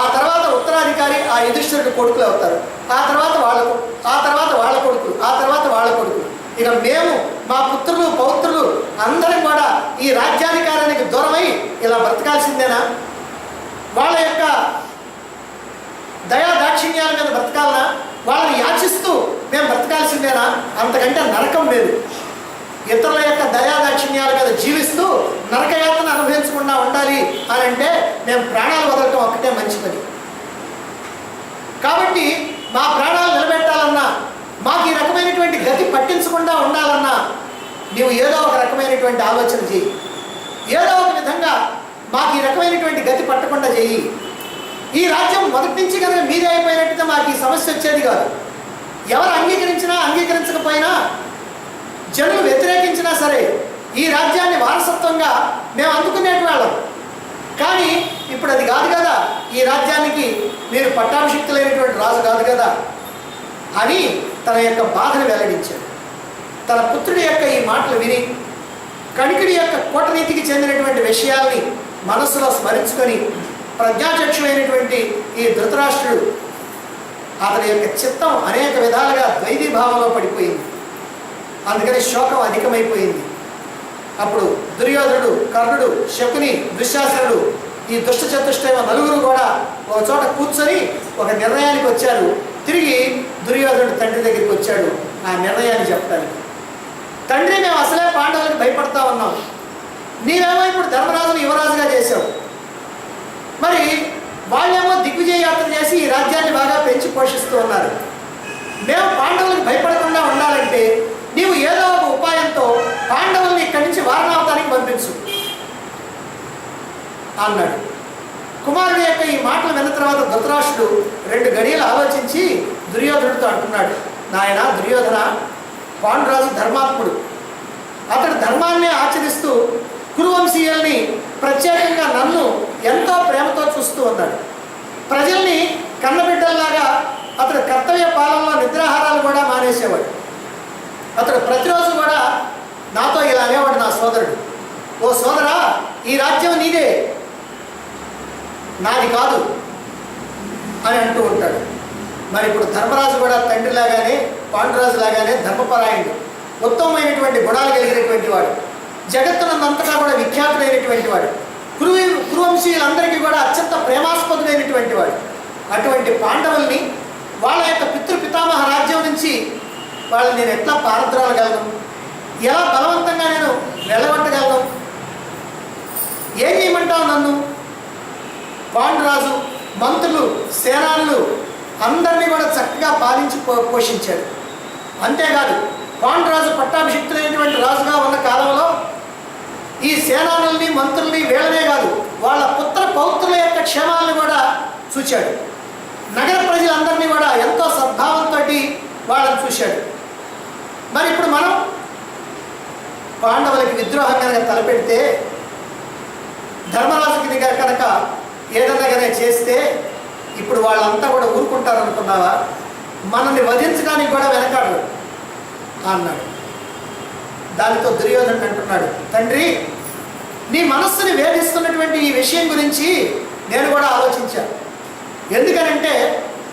ఆ తర్వాత ఉత్తరాధికారి ఆ యుధిష్ఠిరుడు కొడుకులు అవుతారు. ఆ తర్వాత వాళ్ళ కొడుకులు, ఆ తర్వాత వాళ్ళ కొడుకులు. ఇక మేము మా పుత్రులు పౌత్రులు అందరం కూడా ఈ రాజ్యాధికారానికి దూరమై ఇలా బ్రతకాల్సిందేనా? వాళ్ళ యొక్క దయా దాక్షిణ్యాల మీద బ్రతకాలనా? వాళ్ళని యాచిస్తూ మేము బ్రతకాల్సిందేనా? అంతకంటే నరకం లేదు. ఇతరుల యొక్క దయా దాక్షిణ్యాల మీద జీవిస్తూ నరకయాతన అనుభవించకుండా ఉండాలి అని అంటే మేము ప్రాణాలు వదలటం ఒక్కటే మంచి పని. కాబట్టి మా ప్రాణాలు నిలబెట్టాలన్నా, మాకు ఈ రకమైనటువంటి గతి పట్టించకుండా ఉండాలన్నా నీవు ఏదో ఒక రకమైనటువంటి ఆలోచన చేయి. ఏదో ఒక విధంగా మాకు ఈ రకమైనటువంటి గతి పట్టకుండా చెయ్యి. ఈ రాజ్యం మొదటి నుంచి కనుక మీదే అయిపోయినట్టుగా మాకు ఈ సమస్య వచ్చేది కాదు. ఎవరు అంగీకరించినా అంగీకరించకపోయినా, జనులు వ్యతిరేకించినా సరే ఈ రాజ్యాన్ని వారసత్వంగా మేము అందుకునేటి వాళ్ళం. కానీ ఇప్పుడు అది కాదు కదా, ఈ రాజ్యానికి మీరు పట్టాభిషిక్తులైనటువంటి రాజు కాదు కదా అని తన యొక్క బాధను వెల్లడించాడు. తన పుత్రుడి యొక్క ఈ మాటలు విని కణికుడి యొక్క కూటనీతికి చెందినటువంటి విషయాల్ని మనస్సులో స్మరించుకొని ప్రజ్ఞాచక్షుడైనటువంటి ఈ ధృతరాష్ట్రుడు అతని యొక్క చిత్తం అనేక విధాలుగా ద్వైతీభావంలో పడిపోయింది. అందుకని శోకం అధికమైపోయింది. అప్పుడు దుర్యోధనుడు, కర్ణుడు, శకుని, దుశ్శాసనుడు ఈ దుష్ట చతుష్టయ నలుగురు కూడా ఒక చోట కూర్చొని ఒక నిర్ణయానికి వచ్చారు. తిరిగి దుర్యోధనుడు తండ్రి దగ్గరికి వచ్చాడు ఆ నిర్ణయాన్ని చెప్పడానికి. తండ్రి, మేము అసలే పాండవులకు భయపడతా ఉన్నాం. నీవేమో ఇప్పుడు ధర్మరాజును యువరాజుగా చేశావు. మరి వాళ్ళేమో దిగ్విజయ యాత్ర చేసి ఈ రాజ్యాన్ని బాగా పెంచి పోషిస్తూ ఉన్నారు. మేము పాండవులకు భయపడకుండా ఉండాలంటే నీవు ఏదో ఒక ఉపాయంతో పాండవుల్ని ఇక్కడి నుంచి వారణావతానికి పంపించు అన్నాడు. కుమారుడి యొక్క ఈ మాటలు విన్న తర్వాత ధృతరాష్ట్రుడు 2 గడియలు ఆలోచించి దుర్యోధనుడితో అంటున్నాడు, నాయన దుర్యోధన, పాండురాజు ధర్మాత్ముడు. అతడు ధర్మాన్ని ఆచరిస్తూ కురువంశీయుల్ని, ప్రత్యేకంగా నన్ను ఎంతో ప్రేమతో చూస్తూ ఉన్నాడు. ప్రజల్ని కన్నబిడ్డల్లాగా అతడు కర్తవ్య పాలనలో నిద్రాహారాలు కూడా మానేసేవాడు. అతడు ప్రతిరోజు కూడా నాతో ఇలా అనేవాడు, నా సోదరుడు, ఓ సోదరా, ఈ రాజ్యం నీదే, నాది కాదు అని అంటూ ఉంటాడు. మరి ఇప్పుడు ధర్మరాజు కూడా తండ్రిలాగానే పాండురాజు లాగానే ధర్మపరాయణుడు, ఉత్తమమైనటువంటి గుణాలు కలిగినటువంటి వాడు, జగత్తునంతటా కూడా విఖ్యాతుడైనటువంటి వాడు, కురువంశీయులందరికీ కూడా అత్యంత ప్రేమాస్పదుడైనటువంటి వాడు. అటువంటి పాండవుల్ని వాళ్ళ యొక్క పితృపితామహ రాజ్యం నుంచి వాళ్ళని నేను ఎట్లా పారద్రోలగలను? ఎలా బలవంతంగా నేను వెళ్ళగొట్టగలను? ఏం చేయమంటావు నన్ను? పాండురాజు మంత్రులు, సేనానులు అందరినీ కూడా చక్కగా పాలించి పోషించాడు. అంతేకాదు పాండురాజు పట్టాభిషిక్తులైనటువంటి రాజుగా ఉన్న కాలంలో ఈ సేనానుల్ని, మంత్రుల్ని, వీళ్ళనే కాదు వాళ్ళ పుత్ర పౌత్రుల యొక్క క్షేమాలను కూడా చూశాడు. నగర ప్రజలందరినీ కూడా ఎంతో సద్భావంతో వాళ్ళని చూశాడు. మరి ఇప్పుడు మనం పాండవులకి విద్రోహం కనుక తలపెడితే, ధర్మరాజుకి కనుక ఏదన్నా కనుక చేస్తే ఇప్పుడు వాళ్ళంతా కూడా ఊరుకుంటారు అనుకున్నావా? మనల్ని వధించడానికి కూడా వెనకాడు అన్నాడు. దానితో దుర్యోధనుడు అంటున్నాడు, తండ్రి, నీ మనస్సుని వేధిస్తున్నటువంటి ఈ విషయం గురించి నేను కూడా ఆలోచించాను. ఎందుకనంటే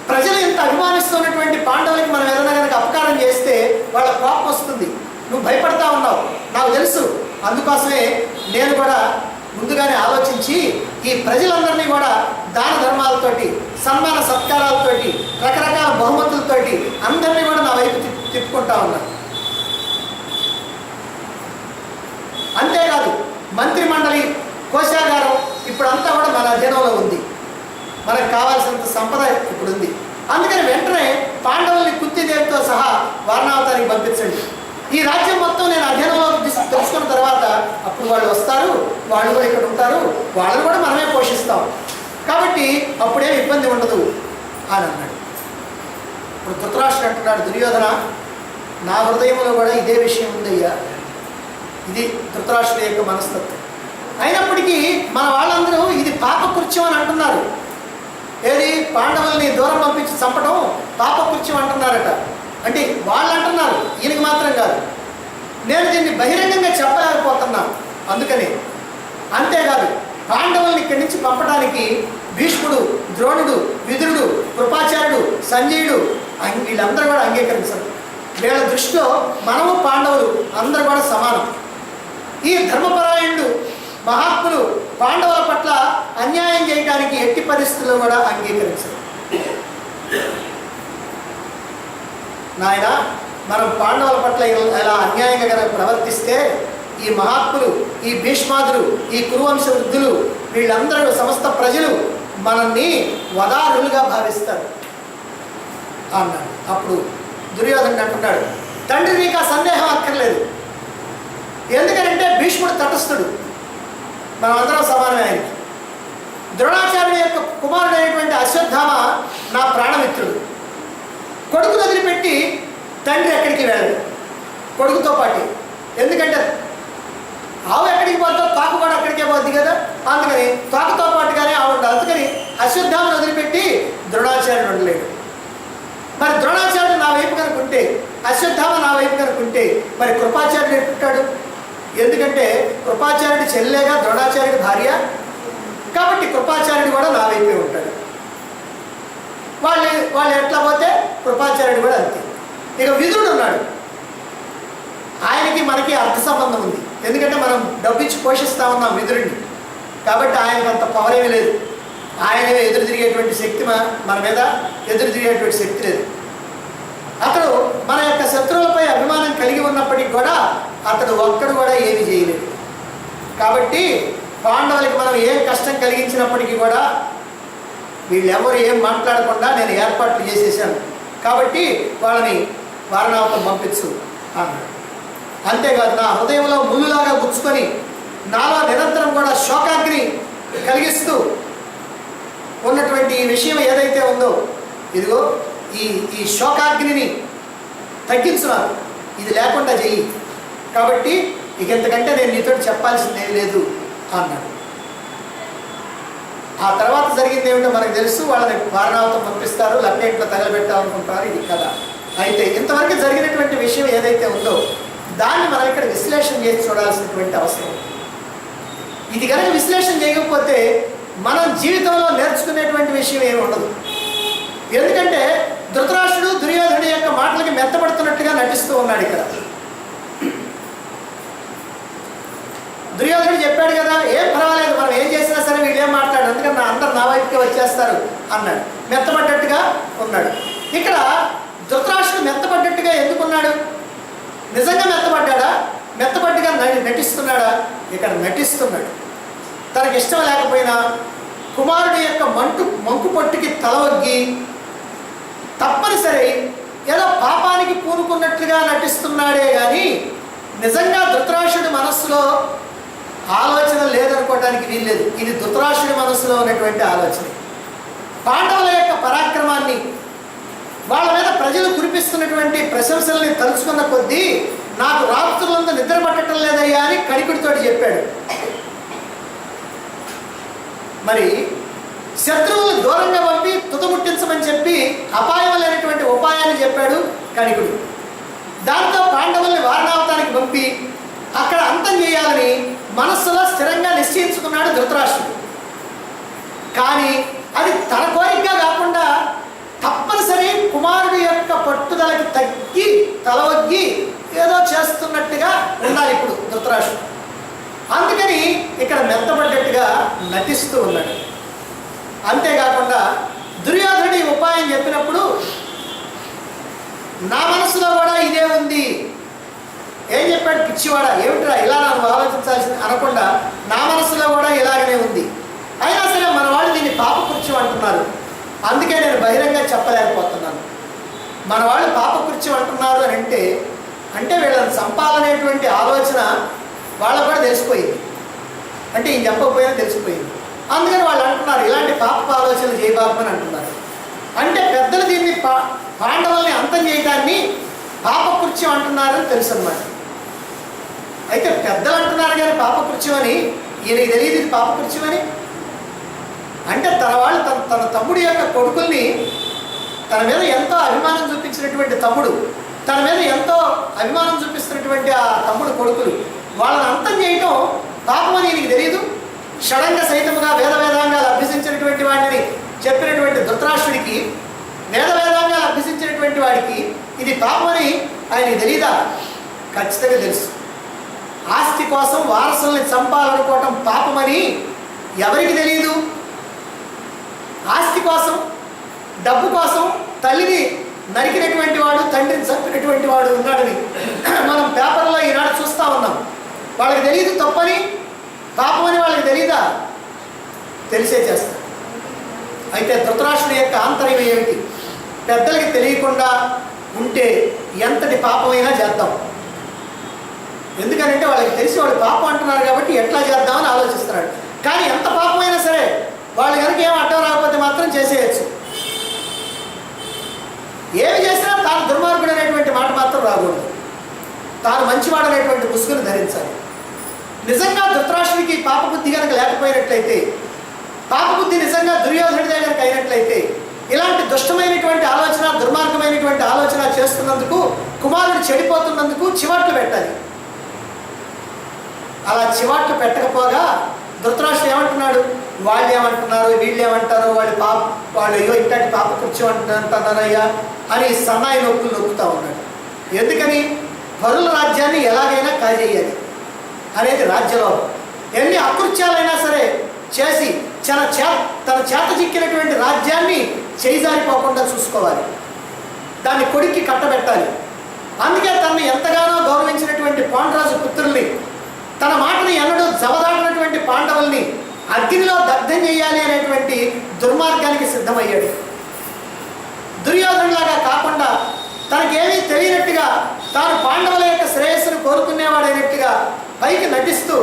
ప్రజలు ఇంత అభిమానిస్తున్నటువంటి పాండవులకి మనం ఏదైనా కనుక అపకారం చేస్తే వాళ్ళ కోపం వస్తుంది. నువ్వు భయపడతా ఉన్నావు, నాకు తెలుసు. అందుకోసమే నేను కూడా ముందుగానే ఆలోచించి ఈ ప్రజలందరినీ కూడా దాన ధర్మాలతోటి, సన్మాన సత్కారాలతోటి, రకరకాల బహుమతులతోటి అందరినీ కూడా నా వైపు తిప్పుకుంటా ఉన్నా. అంతేకాదు మంత్రి మండలి, కోశాగారం ఇప్పుడంతా కూడా మన అధీనంలో ఉంది. మనకు కావాల్సినంత సంపద ఇప్పుడు ఉంది. అందుకని వెంటనే పాండవుల్ని కుంతిదేవితో సహా వారణావతానికి పంపించండి. ఈ రాజ్యం మొత్తం నేను అధీనంలోకి తెలుసుకున్న తర్వాత అప్పుడు వాళ్ళు వస్తారు, వాళ్ళు కూడా ఇక్కడ ఉంటారు, వాళ్ళని కూడా మనమే పోషిస్తాం. కాబట్టి అప్పుడేం ఇబ్బంది ఉండదు అని అన్నాడు. ఇప్పుడు ధృతరాష్ట్రుడు అంటున్నాడు, దుర్యోధన, నా హృదయంలో కూడా ఇదే విషయం ఉందయ్యా. ఇది ధృతరాష్ట్రుడి యొక్క మనస్తత్వం. అయినప్పటికీ మన వాళ్ళందరూ ఇది పాపకృత్యం అని అంటున్నారు. ఏది పాండవుల్ని దూరం పంపించి చంపడం పాపకృత్యం అంటున్నారట. అంటే వాళ్ళు అంటున్నారు, ఈయనకి మాత్రం కాదు. నేను దీన్ని బహిరంగంగా చెప్పలేకపోతున్నాను. అందుకని అంతేకాదు, పాండవుల్ని ఇక్కడి నుంచి పంపడానికి భీష్ముడు, ద్రోణుడు, విదురుడు, కృపాచార్యుడు, సంజయుడు వీళ్ళందరూ కూడా అంగీకరించారు. వీళ్ళ దృష్టిలో మనము పాండవులు అందరూ కూడా సమానం. ఈ ధర్మపరాయణుడు మహాత్ములు పాండవుల పట్ల అన్యాయం చేయడానికి ఎట్టి పరిస్థితుల్లో కూడా అంగీకరించారు. నాయన, మనం పాండవుల పట్ల ఇలా అన్యాయంగా కనుక ప్రవర్తిస్తే ఈ మహాత్ములు, ఈ భీష్మాదులు, ఈ కురువంశ వృద్ధులు, వీళ్ళందరూ సమస్త ప్రజలు మనల్ని వదారులుగా భావిస్తారు అన్నాడు. అప్పుడు దుర్యోధనుడు అంటున్నాడు, తండ్రి నీకు ఆ సందేహం అక్కర్లేదు. ఎందుకంటే భీష్ముడు తటస్థుడు, మనం అందరం సమానమే ఆయనకి. ద్రోణాచార్యుడి యొక్క కుమారుడైనటువంటి అశ్వత్థామ నా ప్రాణమిత్రుడు. కొడుకును వదిలిపెట్టి తండ్రి ఎక్కడికి వెళ్ళడు, కొడుకుతో పాటు. ఎందుకంటే ఆవు ఎక్కడికి పోతుందో తోక కూడా అక్కడికే పోద్ది కదా. అందుకని తోకతో పాటుగానే ఆవు ఉండాలి. అందుకని అశ్వత్థామను వదిలిపెట్టి ద్రోణాచార్యుడు ఉండలేడు. మరి ద్రోణాచార్యుడు నా వైపు కనుకుంటే, అశ్వత్థామ నా వైపు కనుకుంటే, మరి కృపాచార్యుడు ఎట్టుకుంటాడు? ఎందుకంటే కృపాచార్యుడి చెల్లెగా ద్రోణాచార్యుడి భార్య కాబట్టి కృపాచార్యుడు కూడా నా వైపే ఉంటాడు. వాళ్ళు ఎట్లా పోతే కృపాచార్యుడు కూడా అంతే. ఇక విదురుడు ఉన్నాడు, ఆయనకి మనకి అర్థ సంబంధం ఉంది. ఎందుకంటే మనం డబ్బిచ్చి పోషిస్తా ఉన్నాం విదురుడిని, కాబట్టి ఆయనకు అంత పవర్ ఏమీ లేదు. ఆయన ఎదురు తిరిగేటువంటి శక్తి మన మీద ఎదురు తిరిగేటువంటి శక్తి లేదు. అతడు మన యొక్క శత్రువులపై అభిమానం కలిగి ఉన్నప్పటికీ కూడా అతడు ఒక్కడు కూడా ఏమీ చేయలేదు. కాబట్టి పాండవులకి మనం ఏం కష్టం కలిగించినప్పటికీ కూడా వీళ్ళెవరు ఏం మాట్లాడకుండా నేను ఏర్పాట్లు చేసేసాను, కాబట్టి వాళ్ళని వారణావతం పంపించు అన్నాడు. అంతేకాదు, నా హృదయంలో ముళ్ళులాగా గుచ్చుకొని నాలో నిరంతరం కూడా శోకాగ్ని కలిగిస్తూ ఉన్నటువంటి ఈ విషయం ఏదైతే ఉందో, ఇదిగో ఈ శోకాగ్నిని తగ్గించున్నాను, ఇది లేకుండా చెయ్యి. కాబట్టి ఇక ఎంతకంటే నేను నీతో చెప్పాల్సిందేం లేదు అన్నాడు. ఆ తర్వాత జరిగింది ఏమిటో మనకు తెలుసు. వాళ్ళని వారణావతం పంపిస్తారు, లక్ష్మీట్లో తగలబెట్టాలనుకుంటారు. ఇది కదా. అయితే ఇంతవరకు జరిగినటువంటి విషయం ఏదైతే ఉందో దాన్ని మనం ఇక్కడ విశ్లేషణ చేసి చూడాల్సినటువంటి అవసరం. ఇది కనుక విశ్లేషణ చేయకపోతే మనం జీవితంలో నేర్చుకునేటువంటి విషయం ఏమి ఉండదు. ఎందుకంటే ధృతరాష్ట్రుడు దుర్యోధనుడి యొక్క మాటలకి మెత్తపడుతున్నట్టుగా నటిస్తూ ఉన్నాడు. ఇక్కడ దుర్యోధనుడు చెప్పాడు కదా, ఏం పర్వాలేదు, మనం ఏం చేసినా సరే వీళ్ళేం మాట్లాడు, అందుకని అందరు నా వైపుకే వచ్చేస్తారు అన్నాడు. మెత్తపడ్డట్టుగా ఉన్నాడు. ఇక్కడ ధృతరాష్ట్రుడు మెత్తపడ్డట్టుగా ఎందుకున్నాడు? నిజంగా మెత్తపడ్డా? మెత్తపడ్డగా నటిస్తున్నాడా? ఇక్కడ నటిస్తున్నాడు. తనకి ఇష్టం లేకపోయినా కుమారుడి యొక్క మంకు పట్టుకి తలవగ్గి తప్పనిసరి ఏదో పాపానికి పూనుకున్నట్లుగా నటిస్తున్నాడే కానీ నిజంగా ధృతరాష్ట్రుడి మనస్సులో ఆలోచన లేదనుకోవడానికి వీల్లేదు. ఇది ధృతరాష్ట్రుడి మనస్సులో ఉన్నటువంటి ఆలోచన. పాండవుల యొక్క పరాక్రమాన్ని, వాళ్ళ మీద ప్రజలు కురిపిస్తున్నటువంటి ప్రశంసల్ని తలుచుకున్న కొద్దీ నాకు రాత్రులంతా నిద్ర పట్టడం లేదయ్యా అని కణికుడితోటి చెప్పాడు. మరి శత్రువులు దూరంగా పంపి తుదముట్టించమని చెప్పి అపాయం లేనటువంటి ఉపాయాన్ని చెప్పాడు కణికుడు. దాంతో పాండవుల్ని వారణావతానికి పంపి అక్కడ అంతం చేయాలని మనస్సులో స్థిరంగా నిశ్చయించుకున్నాడు ధృతరాష్ట్రుడు. కానీ అది తన కోరికగా కాకుండా తప్పనిసరి కుమారుడి యొక్క పట్టుదలకి తగ్గి తలవగ్గి ఏదో చేస్తున్నట్టుగా ఉండాలి ఇప్పుడు ధృతరాష్ట్రుడు. అందుకని ఇక్కడ మెత్తపడ్డట్టుగా నటిస్తూ ఉన్నాడు. అంతేకాకుండా దుర్యోధనుడి ఉపాయం చెప్పినప్పుడు నా మనసులో కూడా ఇదే ఉంది. ఏం చెప్పాడు? పిచ్చివాడ, ఏమిట్రా ఇలా నన్ను ఆలోచించాల్సింది అనకుండా నా మనసులో కూడా ఇలాగనే ఉంది. అయినా సరే మన వాళ్ళు దీన్ని పాపకృత్యం అంటున్నారు, అందుకే నేను బహిరంగ చెప్పలేకపోతున్నాను. మన వాళ్ళు పాపకృత్యం అంటున్నారు అని అంటే వీళ్ళని చంపాలనేటువంటి ఆలోచన వాళ్ళకు కూడా తెలిసిపోయింది. అంటే ఈయన చెప్పకపోయినా తెలిసిపోయింది. అందుకని వాళ్ళు అంటున్నారు ఇలాంటి పాప ఆలోచనలు చేయబాబని అంటున్నారు. అంటే పెద్దలు దీన్ని పాండవుల్ని అంతం చేయడాన్ని పాపకృత్యం అంటున్నారని తెలుసు అన్నమాట. అయితే పెద్దలు అంటున్నారు కానీ పాపకృత్యం అని, ఈయనకి తెలియదు ఇది పాపకృత్యం అని. అంటే తన వాళ్ళు తన తమ్ముడి యొక్క కొడుకుల్ని, తన మీద ఎంతో అభిమానం చూపించినటువంటి తమ్ముడు, తన మీద ఎంతో అభిమానం చూపిస్తున్నటువంటి ఆ తమ్ముడు కొడుకులు, వాళ్ళని అంతం చేయటం పాపం అని ఈయనకి తెలియదు. షడంగ సహితముగా వేదాంగాలు అభ్యసించినటువంటి వాడిని చెప్పినటువంటి ధృతరాష్ట్రుడికి, వేదాంగాలు అభ్యసించినటువంటి వాడికి ఇది పాపమని ఆయనకి తెలీదా? ఖచ్చితంగా తెలుసు. ఆస్తి కోసం వారసుల్ని చంపాలనుకోవటం పాపమని ఎవరికి తెలియదు? ఆస్తి కోసం, డబ్బు కోసం తల్లిని నరికినటువంటి వాడు, తండ్రిని చంపినటువంటి వాడు ఉన్నాడని మనం పేపర్లో ఈనాడు చూస్తూ ఉన్నాం. వాళ్ళకి తెలియదు తప్పని, పాపమని వాళ్ళకి తెలీదా? తెలిసే చేస్తారు. అయితే ధృతరాష్ట్రుడి యొక్క ఆంతర్యం ఏమిటి? పెద్దలకి తెలియకుండా ఉంటే ఎంతటి పాపమైనా చేద్దాం. ఎందుకనంటే వాళ్ళకి తెలిసి వాళ్ళు పాపం అంటున్నారు కాబట్టి ఎట్లా చేద్దామని ఆలోచిస్తున్నాడు. కానీ ఎంత పాపమైనా సరే వాళ్ళు కనుక ఏం అడ్డం రాకపోతే మాత్రం చేసేయచ్చు. ఏమి చేసినా తాను దుర్మార్గుడు అనేటువంటి మాట మాత్రం రాకూడదు. తాను మంచివాడు అనేటువంటి ముసుగును ధరించాలి. నిజంగా ధృతరాష్ట్రుడికి పాపబుద్ధి కనుక లేకపోయినట్లయితే, పాపబుద్ధి నిజంగా దుర్యోధనుడి దగ్గరకు అయినట్లయితే, ఇలాంటి దుష్టమైనటువంటి ఆలోచన, దుర్మార్గమైనటువంటి ఆలోచన చేస్తున్నందుకు, కుమారుడు చెడిపోతున్నందుకు చివాట్లు పెట్టాలి. అలా చివాట్లు పెట్టకపోగా ధృతరాష్ట్రుడు ఏమంటున్నాడు? వాళ్ళు ఏమంటున్నారు, వీళ్ళు ఏమంటారు, వాళ్ళు అయ్యో ఇట్లాంటి పాపకృత్యం అంటున్నారయ్యా అని సన్నాయి నొక్కులు నొక్కుతూ ఉన్నాడు. ఎందుకని? పరుల రాజ్యాన్ని ఎలాగైనా కాజేయాలి అనేది రాజ్యలోపం. ఎన్ని అకృత్యాలైనా సరే చేసి తన చేత చిక్కినటువంటి రాజ్యాన్ని చేయిజారిపోకుండా చూసుకోవాలి. దాన్ని కొడుక్కి కట్టబెట్టాలి. అందుకే తనని ఎంతగానో గౌరవించినటువంటి పాండురాజు పుత్రుల్ని, తన మాటని ఎన్నడూ జవదాడినటువంటి పాండవుల్ని అగ్నిలో దగ్ధం చేయాలి అనేటువంటి దుర్మార్గానికి సిద్ధమయ్యాడు. దుర్యోధనులాగా కాకుండా తనకేమీ తెలియనట్టుగా, తాను పాండవుల యొక్క శ్రేయస్సును కోరుకునేవాడైనట్టుగా పైకి నటిస్తూ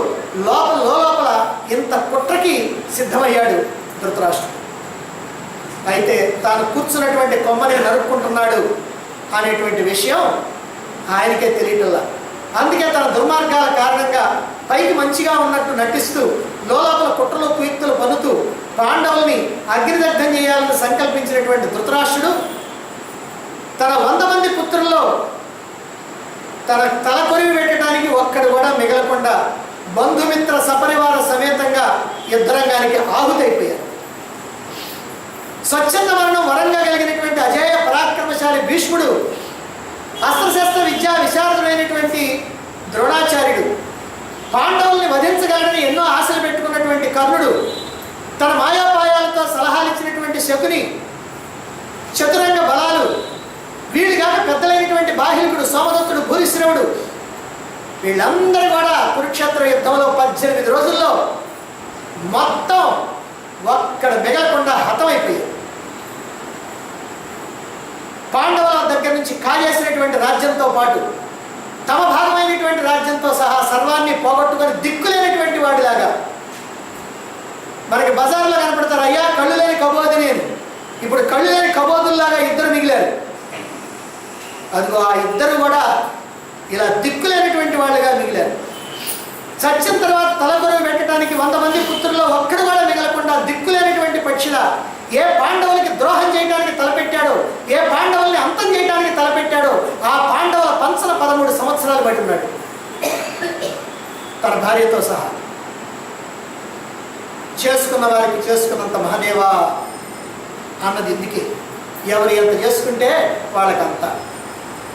లోపల ఇంత కుట్రకి సిద్ధమయ్యాడు ధృతరాష్ట్రుడు. అయితే తాను కూర్చున్నటువంటి కొమ్మని నరుక్కుంటున్నాడు అనేటువంటి విషయం ఆయనకే తెలియటల్లా. అందుకే తన దుర్మార్గాల కారణంగా పైకి మంచిగా ఉన్నట్టు నటిస్తూ లోపల కుట్రలు కుయుక్తులు పన్నుతూ పాండవుల్ని అగ్నిదగ్ధం చేయాలని సంకల్పించినటువంటి ధృతరాష్ట్రుడు తన 100 మంది పుత్రుల్లో తన తల కొరివి పెట్టడానికి ఒక్కడు కూడా మిగలకుండా బంధుమిత్ర సపరివార సమేతంగా యుద్ధరంగానికి ఆహుతైపోయారు. స్వచ్ఛంద మరణం వరంగా కలిగినటువంటి అజేయ పరాక్రమశాలి భీష్ముడు, అస్త్రశస్త్ర విద్యా విశారదుడైనటువంటి ద్రోణాచార్యుడు, పాండవుల్ని వధించగలడని ఎన్నో ఆశలు పెట్టుకున్నటువంటి కర్ణుడు, తన మాయాపాయాలతో సలహాలు ఇచ్చినటువంటి శకుని, చతురంగ బలాలు, వీళ్ళుగాక పెద్దలైనటువంటి బాహ్లికుడు, సోమదత్తుడు, భూరిశ్రవుడు, వీళ్ళందరూ కూడా కురుక్షేత్ర యుద్ధంలో 18 రోజుల్లో మొత్తం ఒక్కడ మిగలకుండా హతమైపోయారు. పాండవుల దగ్గర నుంచి కాజేసినటువంటి రాజ్యంతో పాటు తమ భాగమైనటువంటి రాజ్యంతో సహా సర్వాన్ని పోగొట్టుకొని దిక్కులేనటువంటి వాడిలాగా మనకి బజార్లో కనపడతారు. అయ్యా కళ్ళు లేని కబోది నేను, ఇప్పుడు కళ్ళు లేని కబోదుల్లాగా ఇద్దరు మిగిలారు. అదిగో ఆ ఇద్దరు కూడా ఇలా దిక్కులేనటువంటి వాళ్ళుగా మిగిలారు. చచ్చిన తర్వాత తలకొరవి పెట్టడానికి 100 మంది పుత్రుల్లో ఒక్కడు కూడా మిగలకుండా దిక్కులేనటువంటి పక్షిలా ఏ పాండవులకి ద్రోహం చేయడానికి తలపెట్టాడో, ఏ పాండవుల్ని అంతం చేయడానికి తలపెట్టాడో ఆ పాండవుల పంచన 13 సంవత్సరాలు పడి ఉన్నాడు తన భార్యతో సహా. చేసుకున్న వారికి చేసుకున్నంత మహాదేవా అన్నది ఇందుకే. ఎవరు ఎంత చేసుకుంటే వాళ్ళకంత.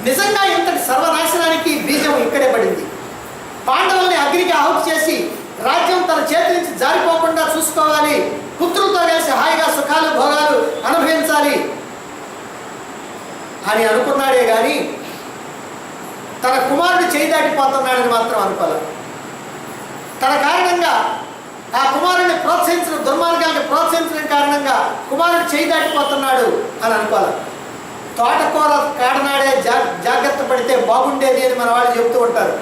నిజంగా ఇంతటి సర్వనాశనానికి బీజం ఇక్కడే పడింది. పాండవుల్ని అగ్నికి ఆహుతి చేసి రాజ్యం తన చేతి నుంచి జారిపోకుండా చూసుకోవాలి, పుత్రులతో కలిసి హాయిగా సుఖాలు భోగాలు అనుభవించాలి అని అనుకున్నాడే కానీ తన కుమారుడు చేయి దాటిపోతున్నాడని మాత్రం అనుకోలేదు. తన కారణంగా ఆ కుమారుడిని ప్రోత్సహించిన, దుర్మార్గాన్ని ప్రోత్సహించడం కారణంగా కుమారుడు చేయి దాటిపోతున్నాడు అని అనుకోవాలి. తోటకూర కాడనాడే జాగ్రత్త పడితే బాగుండేది అని మన వాళ్ళు చెప్తూ ఉంటారు.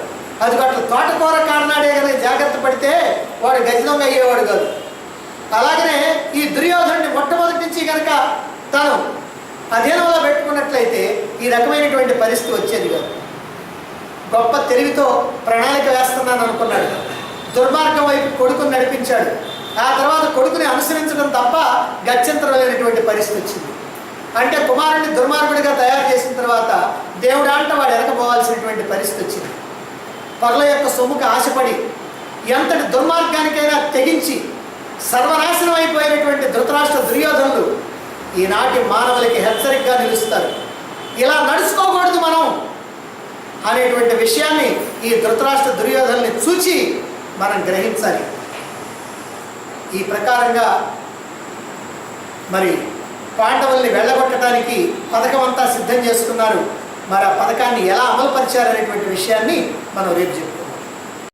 అది అట్లా తోటకూర కాడనాడే కనుక జాగ్రత్త పడితే వాడు గజనంగా అయ్యేవాడు కాదు. అలాగనే ఈ దుర్యోధనుడిని మొట్టమొదటి నుంచి కనుక తను అధీనంలో పెట్టుకున్నట్లయితే ఈ రకమైనటువంటి పరిస్థితి వచ్చేది కాదు. గొప్ప తెలివితో ప్రణాళిక వేస్తున్నాను అనుకున్నాడు. దుర్మార్గం వైపు కొడుకుని నడిపించాడు. ఆ తర్వాత కొడుకుని అనుసరించడం తప్ప గత్యంతరం లేనటువంటి పరిస్థితి వచ్చింది. అంటే కుమారుడిని దుర్మార్గుడిగా తయారు చేసిన తర్వాత దేవుడు అంటే వాడు వెనకపోవాల్సినటువంటి పరిస్థితి వచ్చింది. పగల యొక్క సొమ్ముకు ఆశపడి ఎంతటి దుర్మార్గానికైనా తెగించి సర్వనాశనం అయిపోయినటువంటి ధృతరాష్ట్ర దుర్యోధనులు ఈనాటి మానవులకి హెచ్చరికగా నిలుస్తారు. ఇలా నడుచుకోకూడదు మనం అనేటువంటి విషయాన్ని ఈ ధృతరాష్ట్ర దుర్యోధనుల్ని చూచి మనం గ్రహించాలి. ఈ ప్రకారంగా మరి పాండవుల్ని వెళ్ళగొట్టడానికి పథకం అంతా సిద్ధం చేసుకున్నారు. మరి ఆ పథకాన్ని ఎలా అమలుపరిచారనేటువంటి విషయాన్ని మనం రేపు చెప్పుకుందాం.